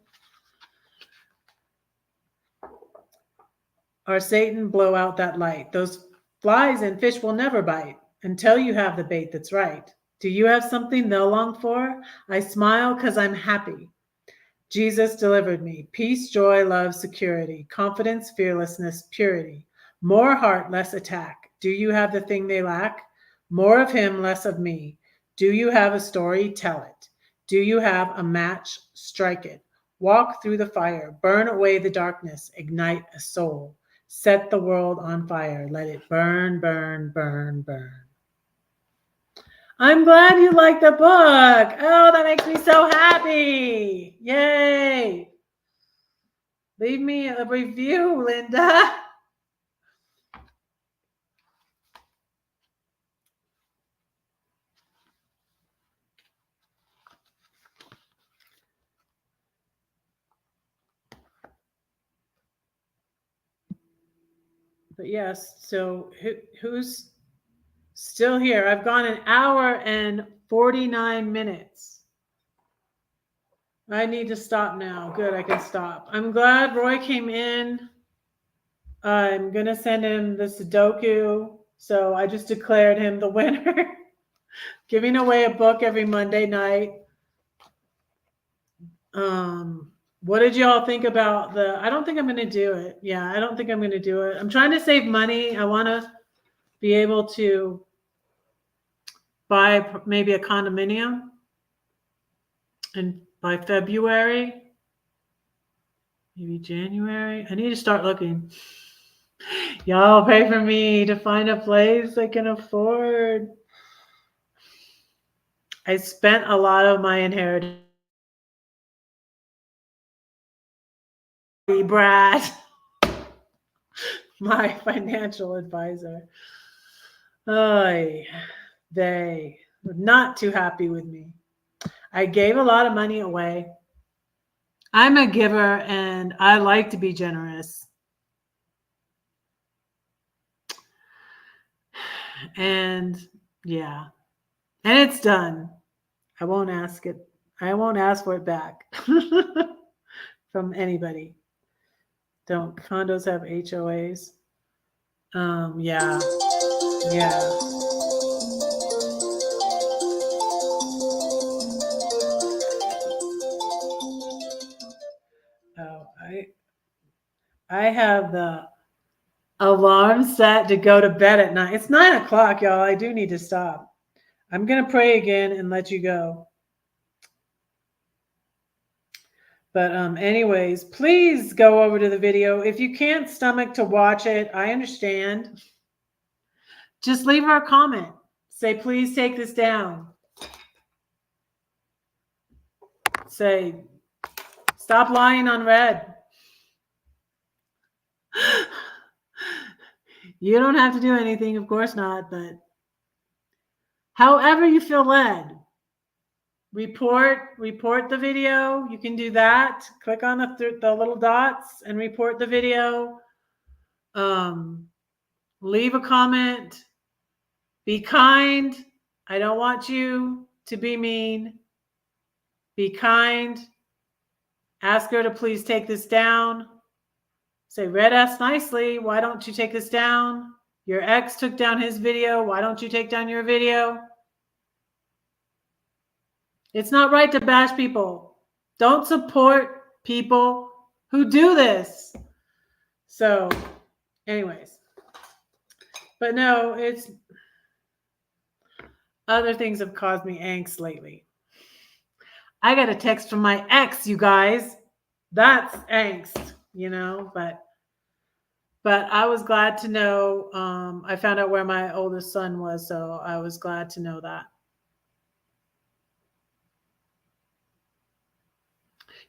Or Satan blow out that light. Those flies and fish will never bite until you have the bait that's right. Do you have something they'll long for? I smile because I'm happy. Jesus delivered me. Peace, joy, love, security, confidence, fearlessness, purity. More heart, less attack. Do you have the thing they lack? More of him, less of me. Do you have a story? Tell it. Do you have a match? Strike it. Walk through the fire. Burn away the darkness. Ignite a soul. Set the world on fire. Let it burn, burn, burn, burn. I'm glad you like the book. Oh, that makes me so happy. Yay. Leave me a review, Linda. But yes, so who's still here? I've gone an hour and 49 minutes. I need to stop now. Good, I can stop. I'm glad Roy came in. I'm going to send him the Sudoku. So I just declared him the winner. Giving away a book every Monday night. What did y'all think about the, I don't think I'm going to do it. Yeah, I don't think I'm going to do it. I'm trying to save money. I want to be able to buy maybe a condominium, and by February, maybe January. I need to start looking. Y'all pay for me to find a place I can afford. I spent a lot of my inheritance. Brad, my financial advisor. They were not too happy with me. I gave a lot of money away. I'm a giver and I like to be generous. And yeah, and it's done. I won't ask it. I won't ask for it back from anybody. Don't condos have HOAs? Yeah. Oh, I have the alarm set to go to bed at night. It's 9 o'clock, y'all. I do need to stop. I'm going to pray again and let you go. But anyways, please go over to the video. If you can't stomach to watch it, I understand. Just leave her a comment. Say, please take this down. Say, stop lying on red. You don't have to do anything, of course not, but however you feel led. Report the video. You can do that. Click on the little dots and report the video. Leave a comment. Be kind. I don't want you to be mean. Be kind. Ask her to please take this down. Say, Red asked nicely, why don't you take this down? Your ex took down his video. Why don't you take down your video? It's not right to bash people. Don't support people who do this. So, anyways. But no, it's other things have caused me angst lately. I got a text from my ex, you guys. That's angst, you know, but I was glad to know. I found out where my oldest son was, so I was glad to know that.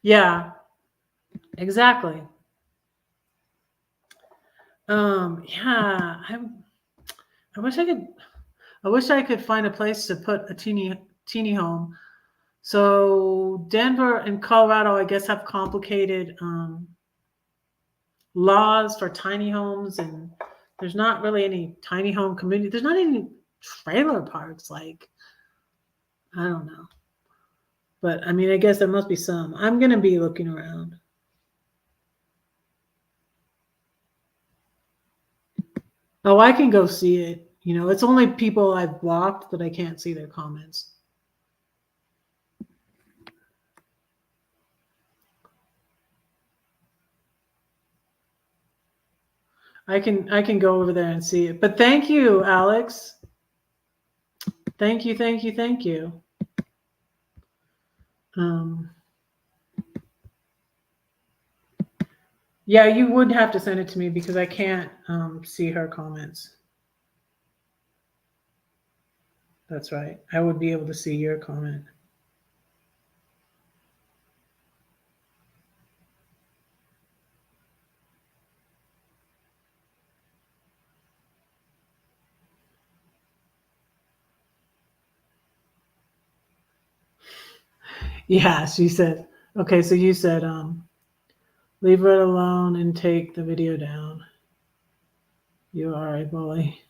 Yeah, exactly. Yeah, I wish I could find a place to put a teeny home. So Denver and Colorado, I guess, have complicated laws for tiny homes, and there's not really any tiny home community. There's not any trailer parks. Like, I don't know. But I mean, I guess there must be some. I'm going to be looking around. Oh, I can go see it. You know, it's only people I've blocked that I can't see their comments. I can go over there and see it. But thank you, Alex. Thank you. Yeah, you would have to send it to me because I can't see her comments. That's right. I would be able to see your comment. Yeah, she said, okay, so you said, leave it alone and take the video down. You are a bully.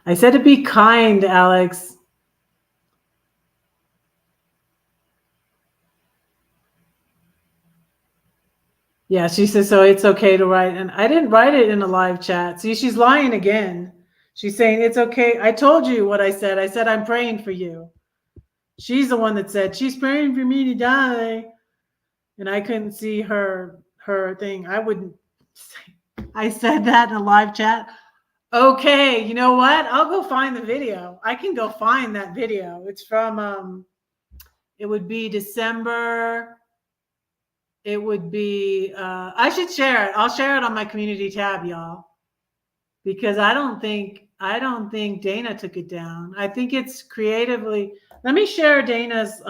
I said to be kind, Alex. Yeah, she says, so it's okay to write. And I didn't write it in a live chat. See, she's lying again. She's saying, it's okay. I told you what I said. I said, I'm praying for you. She's the one that said, she's praying for me to die. and I couldn't see her thing. I said that in a live chat. Okay, you know what? I'll go find the video. I can go find that video. It's from it would be December. It would be I should share it. I'll share it on my community tab, y'all. Because I don't think Dana took it down. I think it's creatively. Let me share Dana's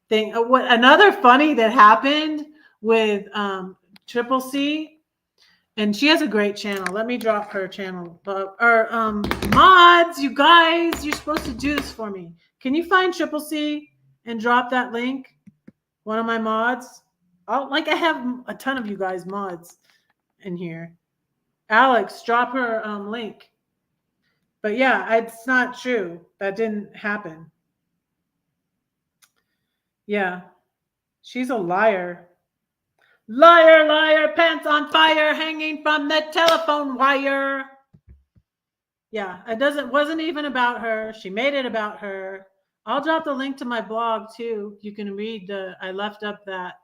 thing. What another funny that happened with Triple C, and she has a great channel. Let me drop her channel. Mods, you guys, you're supposed to do this for me. Can you find Triple C and drop that link? One of my mods. I have a ton of you guys mods in here. Alex, drop her link. But yeah, it's not true. That didn't happen. Yeah. She's a liar. Liar, liar, pants on fire, hanging from the telephone wire. Yeah, wasn't even about her. She made it about her. I'll drop the link to my blog too. You can read I left up that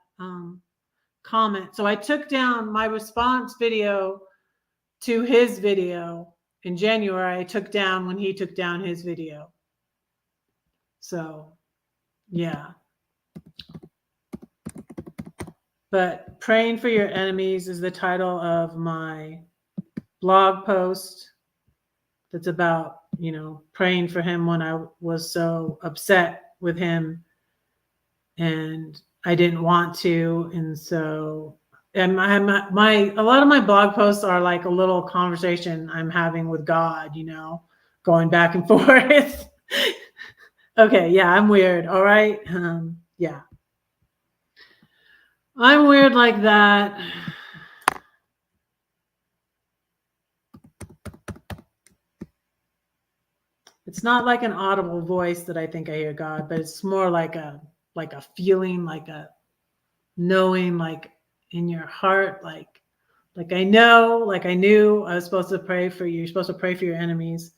comment. So I took down my response video to his video in January. I took down when he took down his video. So, yeah. But praying for your enemies is the title of my blog post. That's about, praying for him when I was so upset with him and I didn't want to. And so, and a lot of my blog posts are like a little conversation I'm having with God, going back and forth. Okay. Yeah. I'm weird. All right. Yeah. I'm weird like that. It's not like an audible voice that I think I hear God, but it's more like a feeling, like a knowing, like in your heart, like I know, like I knew I was supposed to pray for you. You're supposed to pray for your enemies,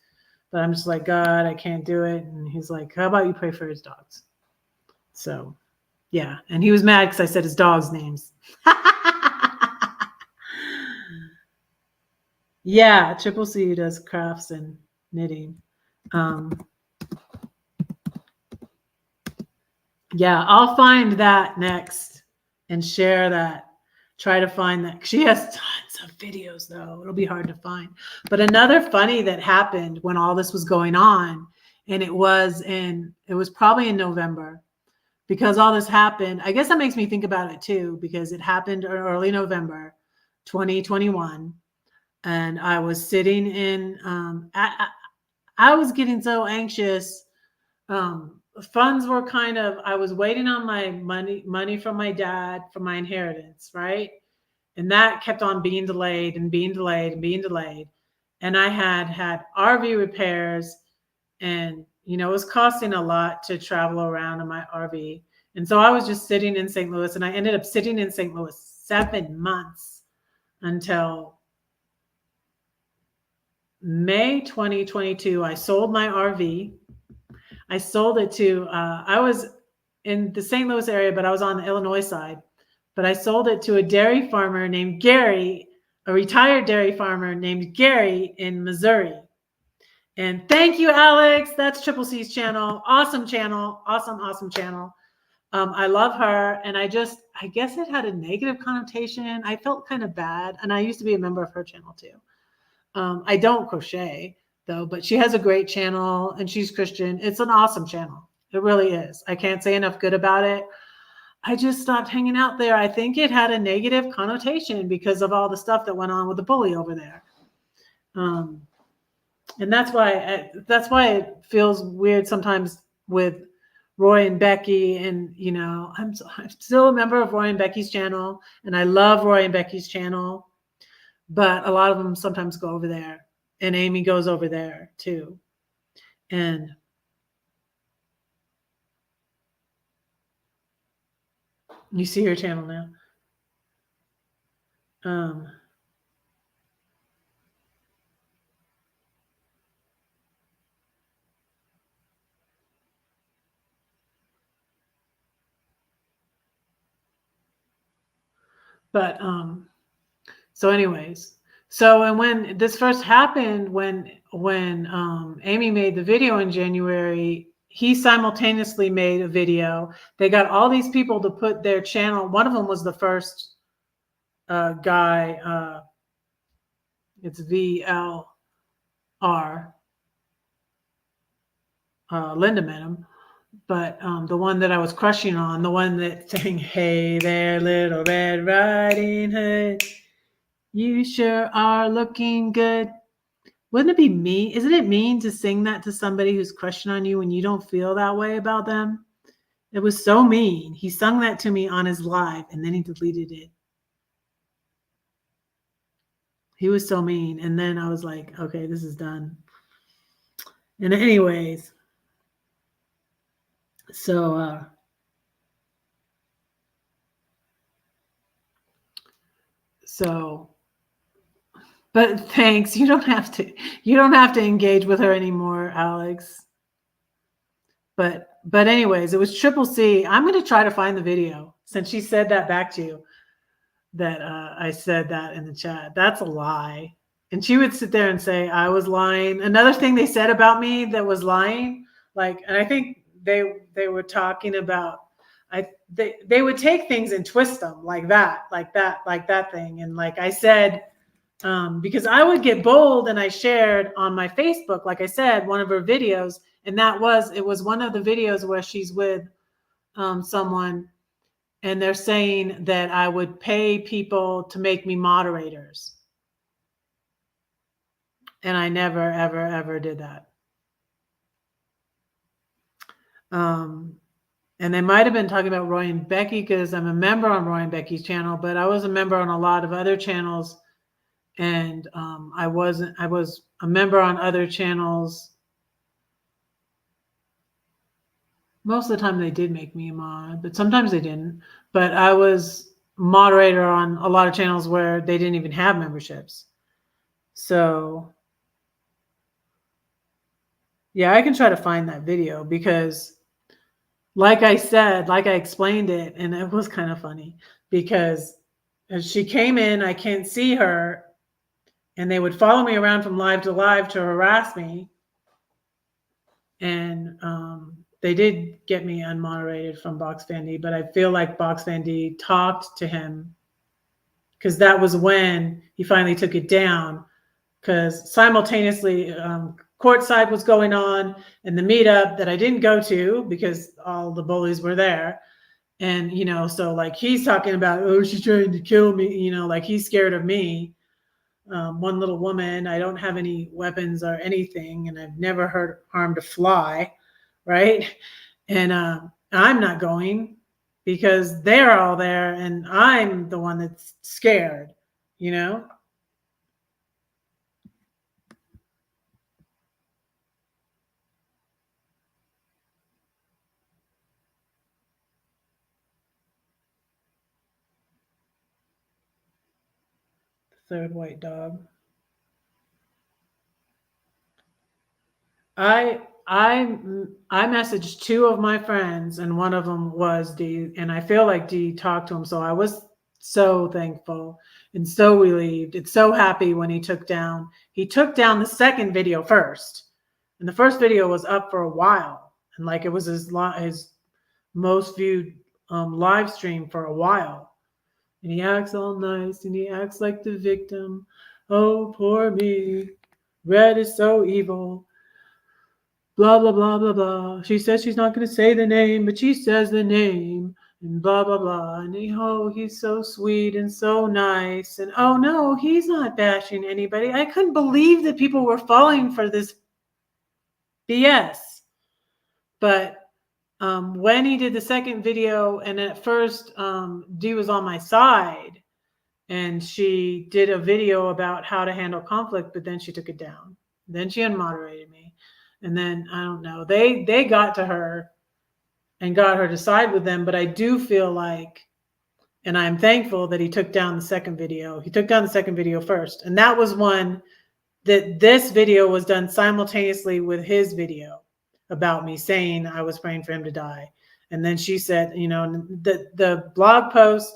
but I'm just like, God, I can't do it. And he's like, how about you pray for his dogs? So, yeah. And he was mad because I said his dogs' names. Yeah, Triple C does crafts and knitting. Yeah, I'll find that next and share that. Try to find that. She has tons of videos though. It'll be hard to find. But another funny that happened when all this was going on, and it was probably in November, because all this happened. I guess that makes me think about it too, because it happened early November 2021. And I was sitting in, I was getting so anxious. Funds were I was waiting on my money from my dad for my inheritance, right? And that kept on being delayed and being delayed and being delayed. And I had RV repairs, and, it was costing a lot to travel around in my RV. And so I was just sitting in St. Louis, and I ended up sitting in St. Louis 7 months until May 2022. I sold my RV. I sold it to, I was in the St. Louis area, but I was on the Illinois side. But I sold it to a dairy farmer named Gary, a retired dairy farmer named Gary in Missouri. And thank you, Alex. That's Triple C's channel. Awesome channel. Awesome channel. I love her. And I guess it had a negative connotation. I felt kind of bad. And I used to be a member of her channel too. I don't crochet though, but she has a great channel and she's Christian. It's an awesome channel. It really is. I can't say enough good about it. I just stopped hanging out there. I think it had a negative connotation because of all the stuff that went on with the bully over there. And that's why it feels weird sometimes with Roy and Becky. And, I'm still a member of Roy and Becky's channel, and I love Roy and Becky's channel. But a lot of them sometimes go over there, and Amy goes over there too. And you see her channel now. But so anyways, so and when this first happened, when Amy made the video in January, he simultaneously made a video. They got all these people to put their channel. One of them was the first guy. It's VLR. Linda met him. But the one that I was crushing on, the one that sang, "Hey there, Little Red Riding Hood, you sure are looking good." Wouldn't it be mean? Isn't it mean to sing that to somebody who's crushing on you when you don't feel that way about them? It was so mean. He sung that to me on his live and then he deleted it. He was so mean. And then I was like, okay, this is done. And anyways, so but thanks. You don't have to engage with her anymore, Alex. But anyways, it was Triple C. I'm going to try to find the video since she said that back to you, that I said that in the chat. That's a lie. And she would sit there and say I was lying. Another thing they said about me that was lying, like, and I think they were talking about, they would take things and twist them like that thing. And like I said, because I would get bold and I shared on my Facebook, like I said, one of her videos, and it was one of the videos where she's with someone and they're saying that I would pay people to make me moderators. And I never, ever, ever did that. And they might have been talking about Roy and Becky because I'm a member on Roy and Becky's channel, but I was a member on a lot of other channels. And I was a member on other channels. Most of the time they did make me a mod, but sometimes they didn't. But I was moderator on a lot of channels where they didn't even have memberships. So yeah, I can try to find that video because like I said, like I explained it, and it was kind of funny because as she came in, I can't see her, and they would follow me around from live to live to harass me. And they did get me unmoderated from Box Fan D, but I feel like Box Fan D talked to him because that was when he finally took it down, because simultaneously courtside was going on and the meetup that I didn't go to because all the bullies were there. And, you know, so like he's talking about, oh, she's trying to kill me, you know, like he's scared of me. One little woman, I don't have any weapons or anything, and I've never harmed a fly, right? And I'm not going because they're all there and I'm the one that's scared, you know? Third white dog. I messaged two of my friends, and one of them was D, and I feel like D talked to him, so I was so thankful and so relieved and so happy when he took down the second video first, and the first video was up for a while, and like it was his most viewed live stream for a while. And he acts all nice and he acts like the victim. Oh, poor me. Red is so evil. Blah, blah, blah, blah, blah. She says she's not going to say the name, but she says the name. And blah, blah, blah. And he's so sweet and so nice. And oh, no, he's not bashing anybody. I couldn't believe that people were falling for this BS. But when he did the second video, and at first Dee was on my side, and she did a video about how to handle conflict, but then she took it down. Then she unmoderated me. And then, I don't know, they got to her and got her to side with them. But I do feel like, and I'm thankful that he took down the second video. He took down the second video first. And that was one that this video was done simultaneously with his video about me saying I was praying for him to die. And then she said, you know, the blog post,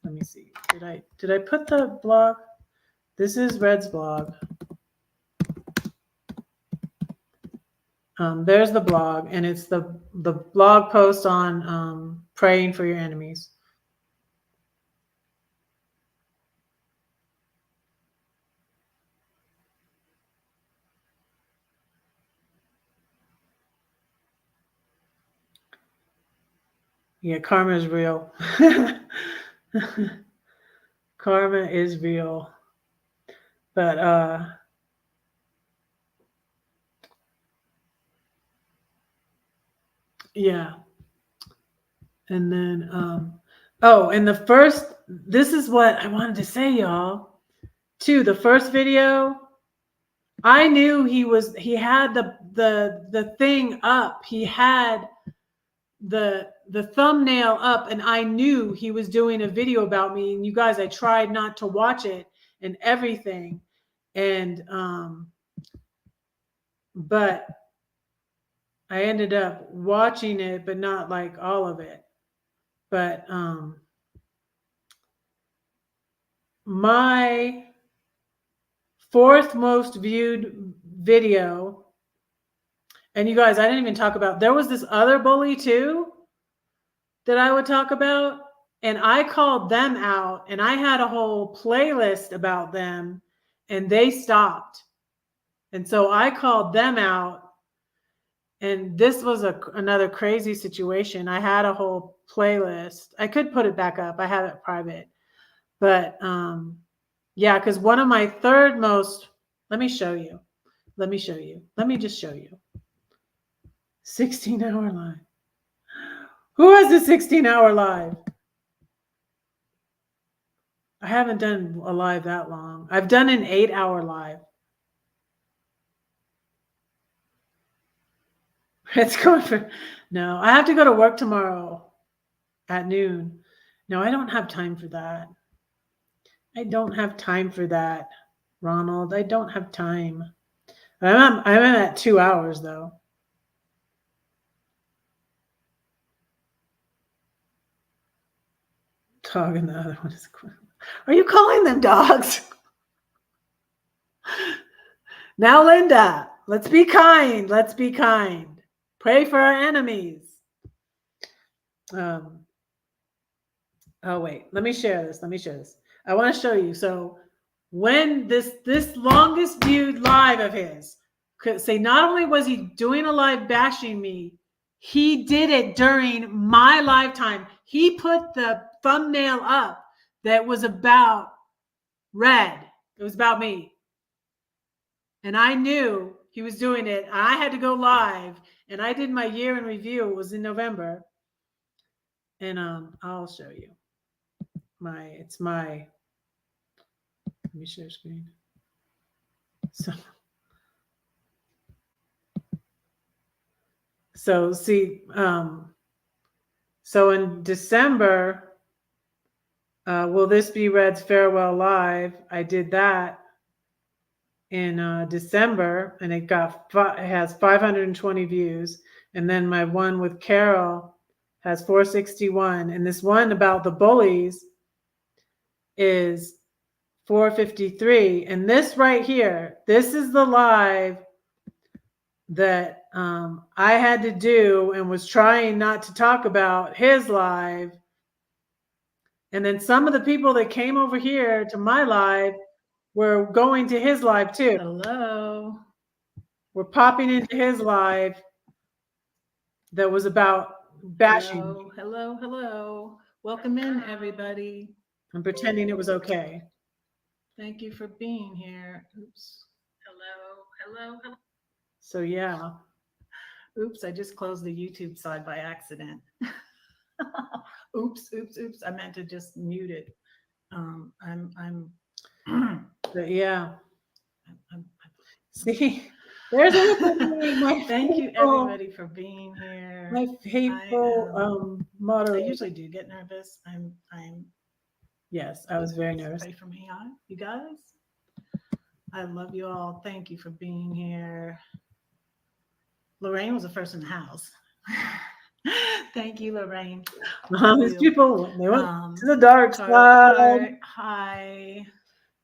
Let me see. Did I put the blog? This is Red's blog. There's the blog, and it's the blog post on praying for your enemies. Yeah, karma is real. Karma is real. But yeah. And then and this is what I wanted to say, y'all. Too, the first video, I knew he had the thing up. He had the thumbnail up, and I knew he was doing a video about me. And you guys, I tried not to watch it and everything. And but I ended up watching it, but not like all of it. But my fourth most viewed video, and you guys, I didn't even talk about, there was this other bully too that I would talk about, and I called them out, and I had a whole playlist about them, and they stopped. And so I called them out, and this was another crazy situation. I had a whole playlist. I could put it back up. I have it private. But yeah, because one of my third most, let me show you. Let me just show you. 16-hour live. Who has a 16-hour live? I haven't done a live that long. I've done an 8-hour live. It's going for, no, I have to go to work tomorrow at noon. No, I don't have time for that. I don't have time for that, Ronald. I don't have time. I'm at 2 hours though. Dog and the other one is. Are you calling them dogs? Now, Linda, let's be kind. Let's be kind. Pray for our enemies. Oh wait, let me share this. I want to show you. So when this longest viewed live of his, could say not only was he doing a live bashing me, he did it during my lifetime. He put the thumbnail up that was about Red. It was about me. And I knew he was doing it. I had to go live, and I did my year in review. It was in November. And I'll show you. Let me share screen. So see, so in December, will this be Red's farewell live? I did that in December, and it has 520 views. And then my one with Carol has 461, and this one about the bullies is 453. And this right here, this is the live that I had to do and was trying not to talk about his live. And then some of the people that came over here to my live were going to his live too. Hello. We're popping into his live that was about bashing. Hello. Welcome in, everybody. I'm pretending it was okay. Thank you for being here. Oops. Hello. So yeah. Oops, I just closed the YouTube side by accident. Oops. I meant to just mute it. But yeah. See, there's my thank you everybody for being here. My faithful moderator. I usually do get nervous. Yes, I was very nervous. Pray for me, you guys. I love you all. Thank you for being here. Lorraine was the first in the house. Thank you, Lorraine. These people, they went to the dark side. Hi.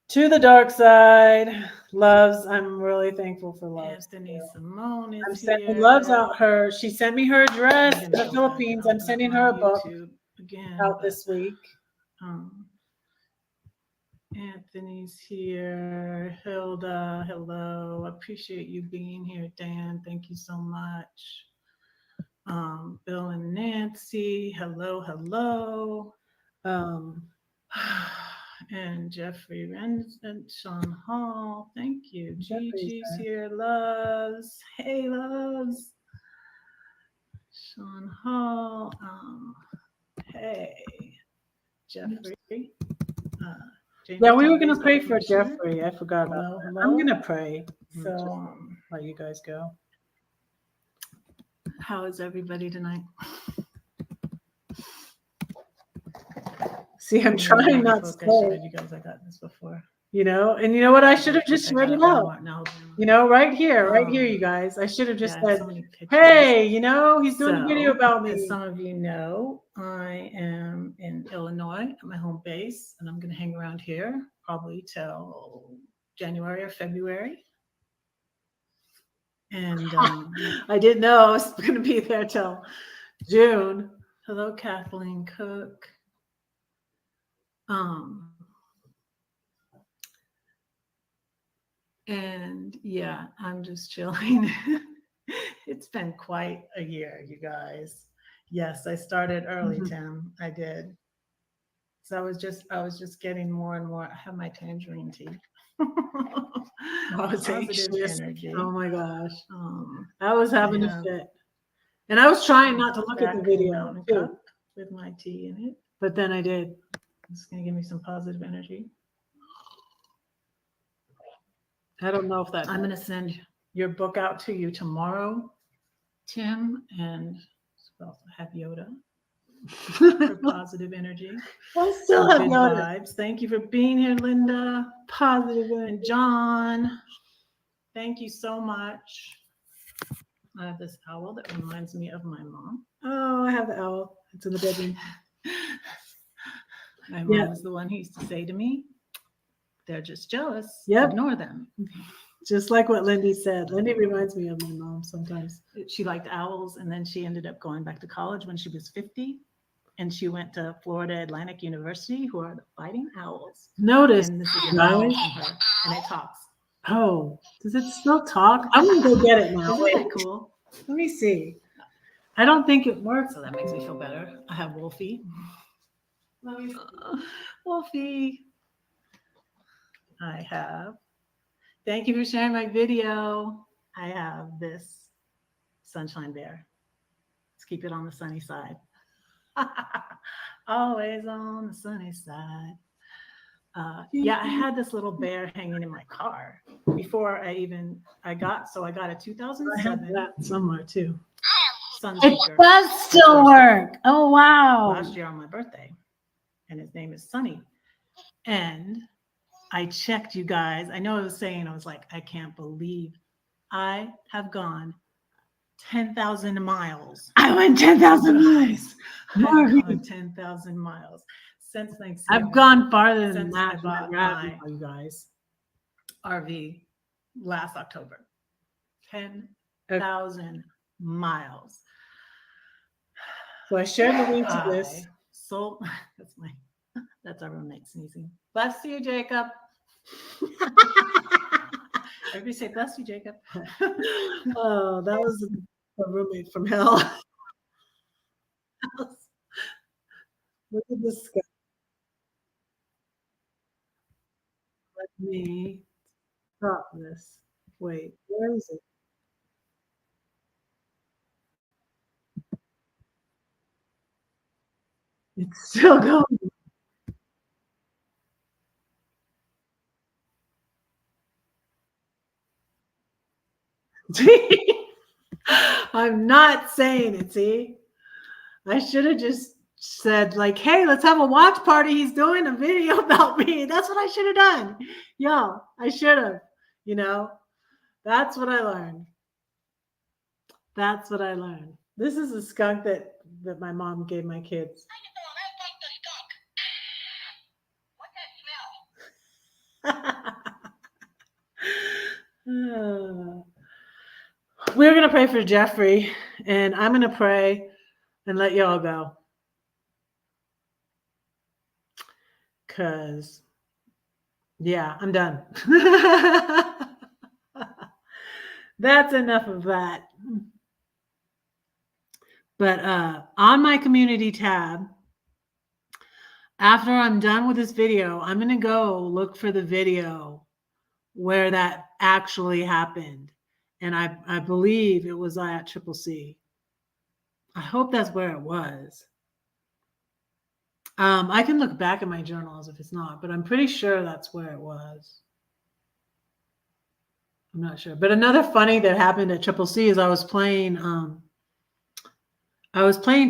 To the dark side. Loves. I'm really thankful for Loves. Anthony Simone is I'm here. sending Loves out her. She sent me her address I'm in gonna the go Philippines. back I'm and sending open her up a my book YouTube again. out but, this week. Anthony's here. Hilda, hello. Appreciate you being here, Dan. Thank you so much. Bill and Nancy, hello. And Jeffrey and Sean Hall, thank you. Gigi's here. Loves, hey Loves. Sean Hall, hey Jeffrey. Yeah, we were gonna pray for Jeffrey. I forgot about that. Hello. I'm gonna pray. So, Let you guys go. how is everybody tonight? See, I'm trying not to showed say, you guys I got this before. you know, and you know what? I should have just read it out. No, You know, right here, you guys. I should have just yeah, I have said, so many pictures. hey, you know, he's doing a video about As me. some of you know, I am in Illinois at my home base, and I'm going to hang around here probably till January or February. And I didn't know I was going to be there till June. hello, Kathleen Cook. And yeah, I'm just chilling. It's been quite a year, you guys. Yes, I started early, Tim. I did. So I was just getting more and more. I have my tangerine tea. I was Positive anxious. energy. Oh my gosh. I was having I a have fit. And I was trying not to look at the Crack video Mountain too. Cup with my tea in it. But then I did. It's gonna give me some positive energy. I don't know if that. I'm gonna send your book out to you tomorrow, Tim, and also have Yoda for positive energy. I still have Good Yoda. vibes. Thank you for being here, Linda. Positive And energy. John, thank you so much. I have this owl that reminds me of my mom. Oh, I have the owl. It's in the bedroom. My mom was the one who used to say to me, they're just jealous. Yep. Ignore them. Just like what Lindy said. Lindy reminds me of my mom sometimes. She liked owls, and then she ended up going back to college when she was 50. And she went to Florida Atlantic University, who are the fighting owls. Notice, And this is an owl guys. from her, and it talks. Oh, does it still talk? I'm gonna go get it now. Isn't Wait, that cool? let me see. I don't think it works. So that makes me feel better. I have Wolfie. Let me see. Wolfie. I have. Thank you for sharing my video. I have this sunshine bear. Let's keep it on the sunny side. Always on the sunny side. Yeah, I had this little bear hanging in my car before I got a I have 2007 that somewhere too. Sunseeker. It does still work. Oh wow. Last year on my birthday, and his name is Sunny. And I checked, you guys. I know I was saying, I was like, I can't believe I have gone 10,000 miles. I went 10,000 miles. I've gone 10,000 miles since Thanksgiving. I've gone farther than Since that. I bought Right, my you guys. RV last October. 10,000 miles. So I shared the link to this. So that's our roommate sneezing. Bless you, Jacob. Everybody say bless you, Jacob. Oh, that was a roommate from hell. Look at this guy. Let me stop this. Wait, where is it? It's still going. I'm not saying it, see? I should have just said, like, hey, let's have a watch party. He's doing a video about me. That's what I should have done. Yo, I should have, you know? That's what I learned. That's what I learned. This is a skunk that my mom gave my kids. We're going to pray for Jeffrey, and I'm going to pray and let y'all go. Because, yeah, I'm done. That's enough of that. But on my community tab, after I'm done with this video, I'm going to go look for the video where that actually happened. And I believe it was at Triple C. I hope that's where it was. I can look back at my journals if it's not, but I'm pretty sure that's where it was. I'm not sure. But another funny that happened at Triple C is I was playing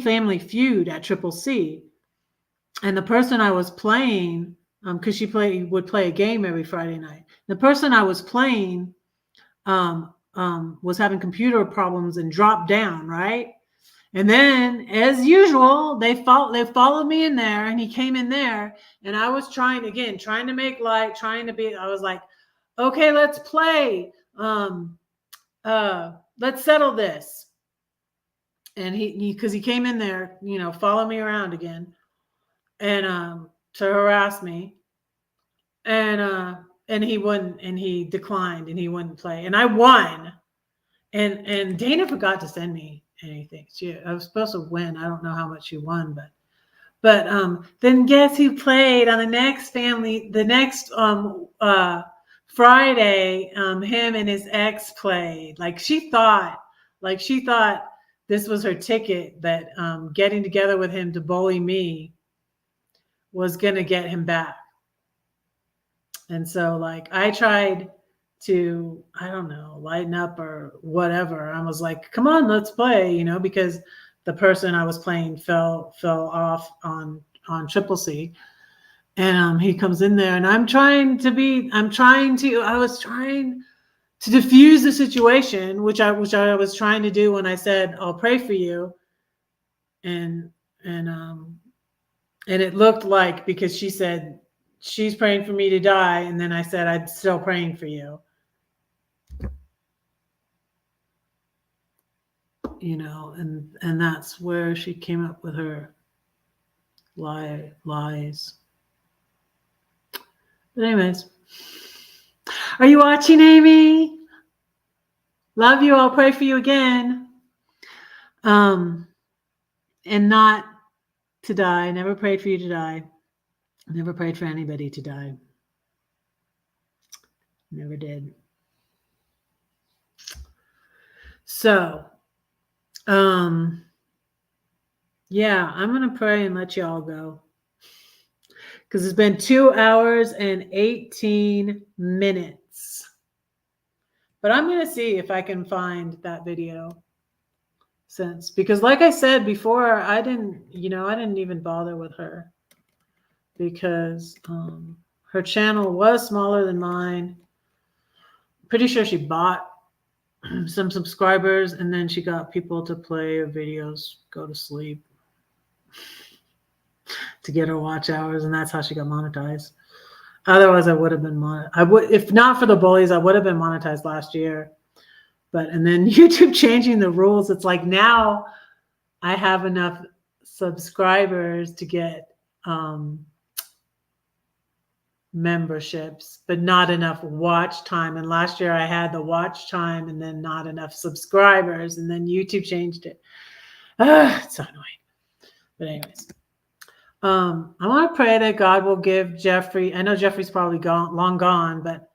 Family Feud at Triple C. And the person I was playing, because she would play a game every Friday night. The person I was playing was having computer problems and dropped down, right? And then, as usual, they followed me in there, and he came in there, and I was trying to make light, I was like, okay, let's play. Let's settle this. And because he came in there, follow me around again, and to harass me, and he wouldn't, and he declined, and he wouldn't play, and I won, and Dana forgot to send me anything. I was supposed to win. I don't know how much she won, but then guess who played on the next Friday? Him and his ex played. Like she thought this was her ticket, that getting together with him to bully me was gonna get him back. And so like I tried to, I don't know, lighten up or whatever. I was like, come on, let's play, because the person I was playing fell off on Triple C. And he comes in there, and I was trying to diffuse the situation, which I was trying to do when I said, I'll pray for you. And it looked like, because she said she's praying for me to die, and then I said, I'm still praying for you. And that's where she came up with her lies. But anyways, are you watching, Amy? Love you. I'll pray for you again. And not to die. Never prayed for you to die. Never prayed for anybody to die. Never did. So, yeah, I'm going to pray and let y'all go. Because it's been 2 hours and 18 minutes. But I'm going to see if I can find that video. Because like I said before, I didn't even bother with her. Because her channel was smaller than mine. Pretty sure she bought some subscribers, and then she got people to play her videos, go to sleep, to get her watch hours, and that's how she got monetized. Otherwise, I would have been if not for the bullies, I would have been monetized last year. And then YouTube changing the rules, it's like now I have enough subscribers to get memberships, but not enough watch time. And last year I had the watch time and then not enough subscribers, and then YouTube changed it. It's so annoying. But anyways, I want to pray that God will give Jeffrey, I know Jeffrey's probably long gone, but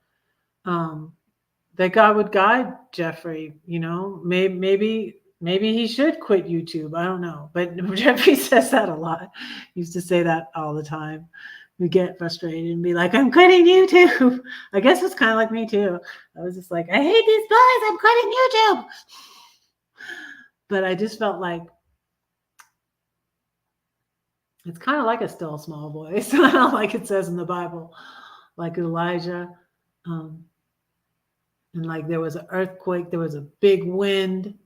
that God would guide Jeffrey, maybe he should quit YouTube. I don't know. But Jeffrey says that a lot. He used to say that all the time. We get frustrated and be like, I'm quitting YouTube. I guess it's kind of like me too. I was just like, I hate these boys. I'm quitting YouTube. But I just felt like it's kind of like a still small voice, like it says in the Bible, like Elijah. And like there was an earthquake, there was a big wind,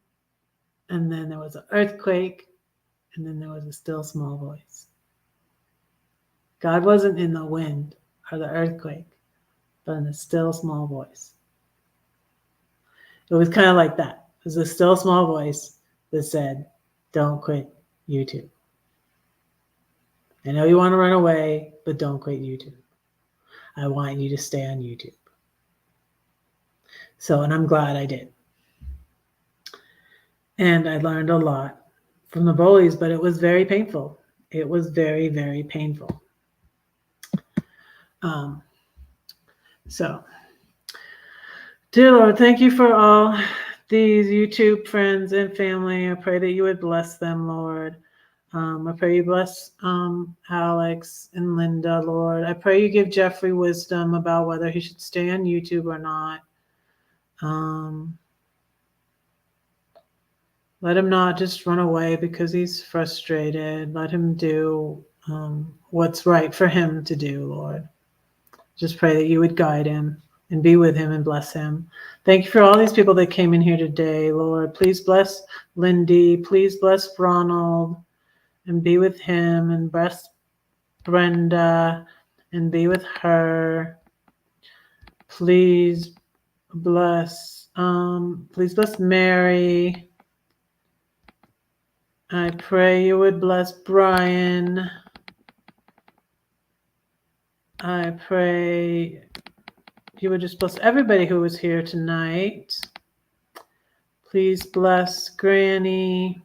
and then there was an earthquake, and then there was a still small voice. God wasn't in the wind or the earthquake, but in a still small voice. It was kind of like that. It was a still small voice that said, don't quit YouTube. I know you want to run away, but don't quit YouTube. I want you to stay on YouTube. So, and I'm glad I did. And I learned a lot from the bullies, but it was very painful. It was very, very painful. So, dear Lord, thank you for all these YouTube friends and family. I pray that you would bless them, Lord. I pray you bless Alex and Linda, Lord. I pray you give Jeffrey wisdom about whether he should stay on YouTube or not. Let him not just run away because he's frustrated. Let him do what's right for him to do, Lord. Just pray that you would guide him and be with him and bless him. Thank you for all these people that came in here today, Lord. Please bless Lindy. Please bless Ronald and be with him, and bless Brenda and be with her. Please bless Mary. I pray you would bless Brian. I pray you would just bless everybody who was here tonight. Please bless Granny.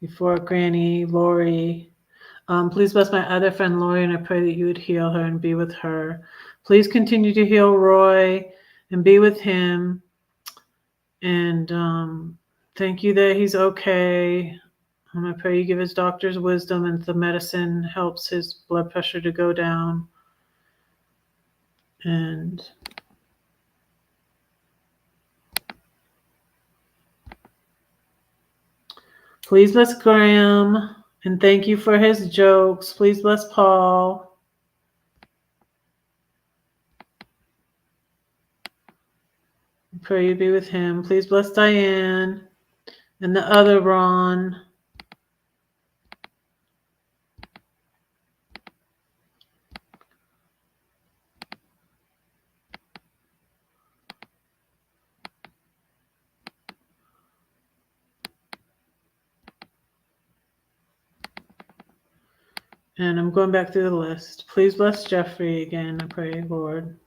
Before Granny, Lori. Please bless my other friend Lori, and I pray that you would heal her and be with her. Please continue to heal Roy and be with him. And thank you that he's okay. I pray you give his doctors wisdom and the medicine helps his blood pressure to go down. And please bless Graham. And thank you for his jokes. Please bless Paul. I pray you be with him. Please bless Diane and the other Ron. And I'm going back through the list. Please bless Jeffrey again, I pray, Lord.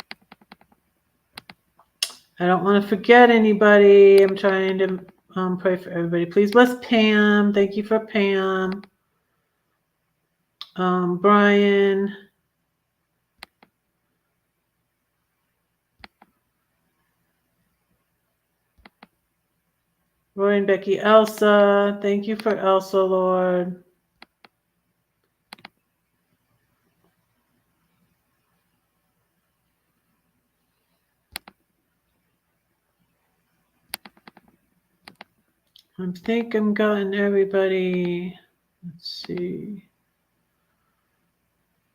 I don't want to forget anybody. I'm trying to pray for everybody. Please bless Pam. Thank you for Pam. Brian. Roy and Becky. Elsa. Thank you for Elsa, Lord. I think I'm gotten everybody. Let's see.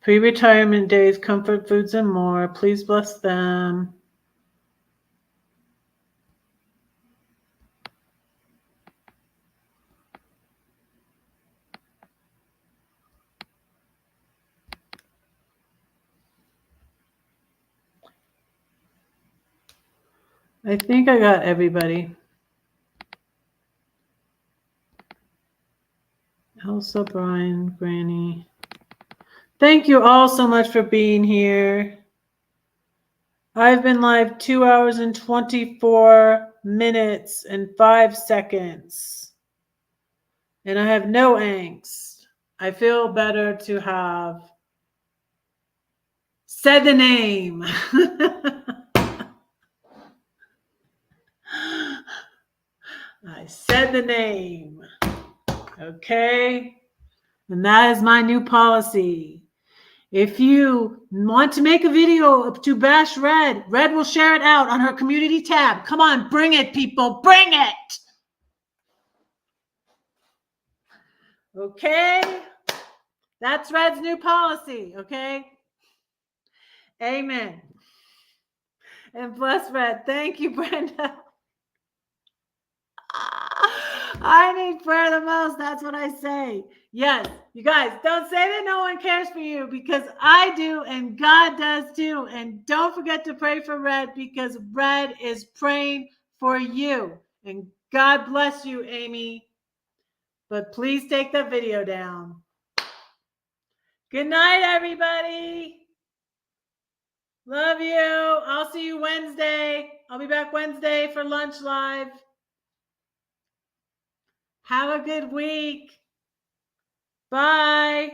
Pre-retirement days, comfort foods, and more. Please bless them. I think I got everybody. Elsa, Brian, Granny. Thank you all so much for being here. I've been live 2 hours and 24 minutes and 5 seconds. And I have no angst. I feel better to have said the name. I said the name. Okay? And that is my new policy. If you want to make a video to bash Red, Red will share it out on her community tab. Come on, bring it, people. Bring it. Okay? That's Red's new policy, okay? Amen. And bless Red. Thank you, Brenda. I need prayer the most. That's what I say. Yes, you guys, don't say that no one cares for you, because I do and God does too. And don't forget to pray for Red, because Red is praying for you. And God bless you, Amy. But please take that video down. Good night, everybody. Love you. I'll see you Wednesday. I'll be back Wednesday for lunch live. Have a good week. Bye.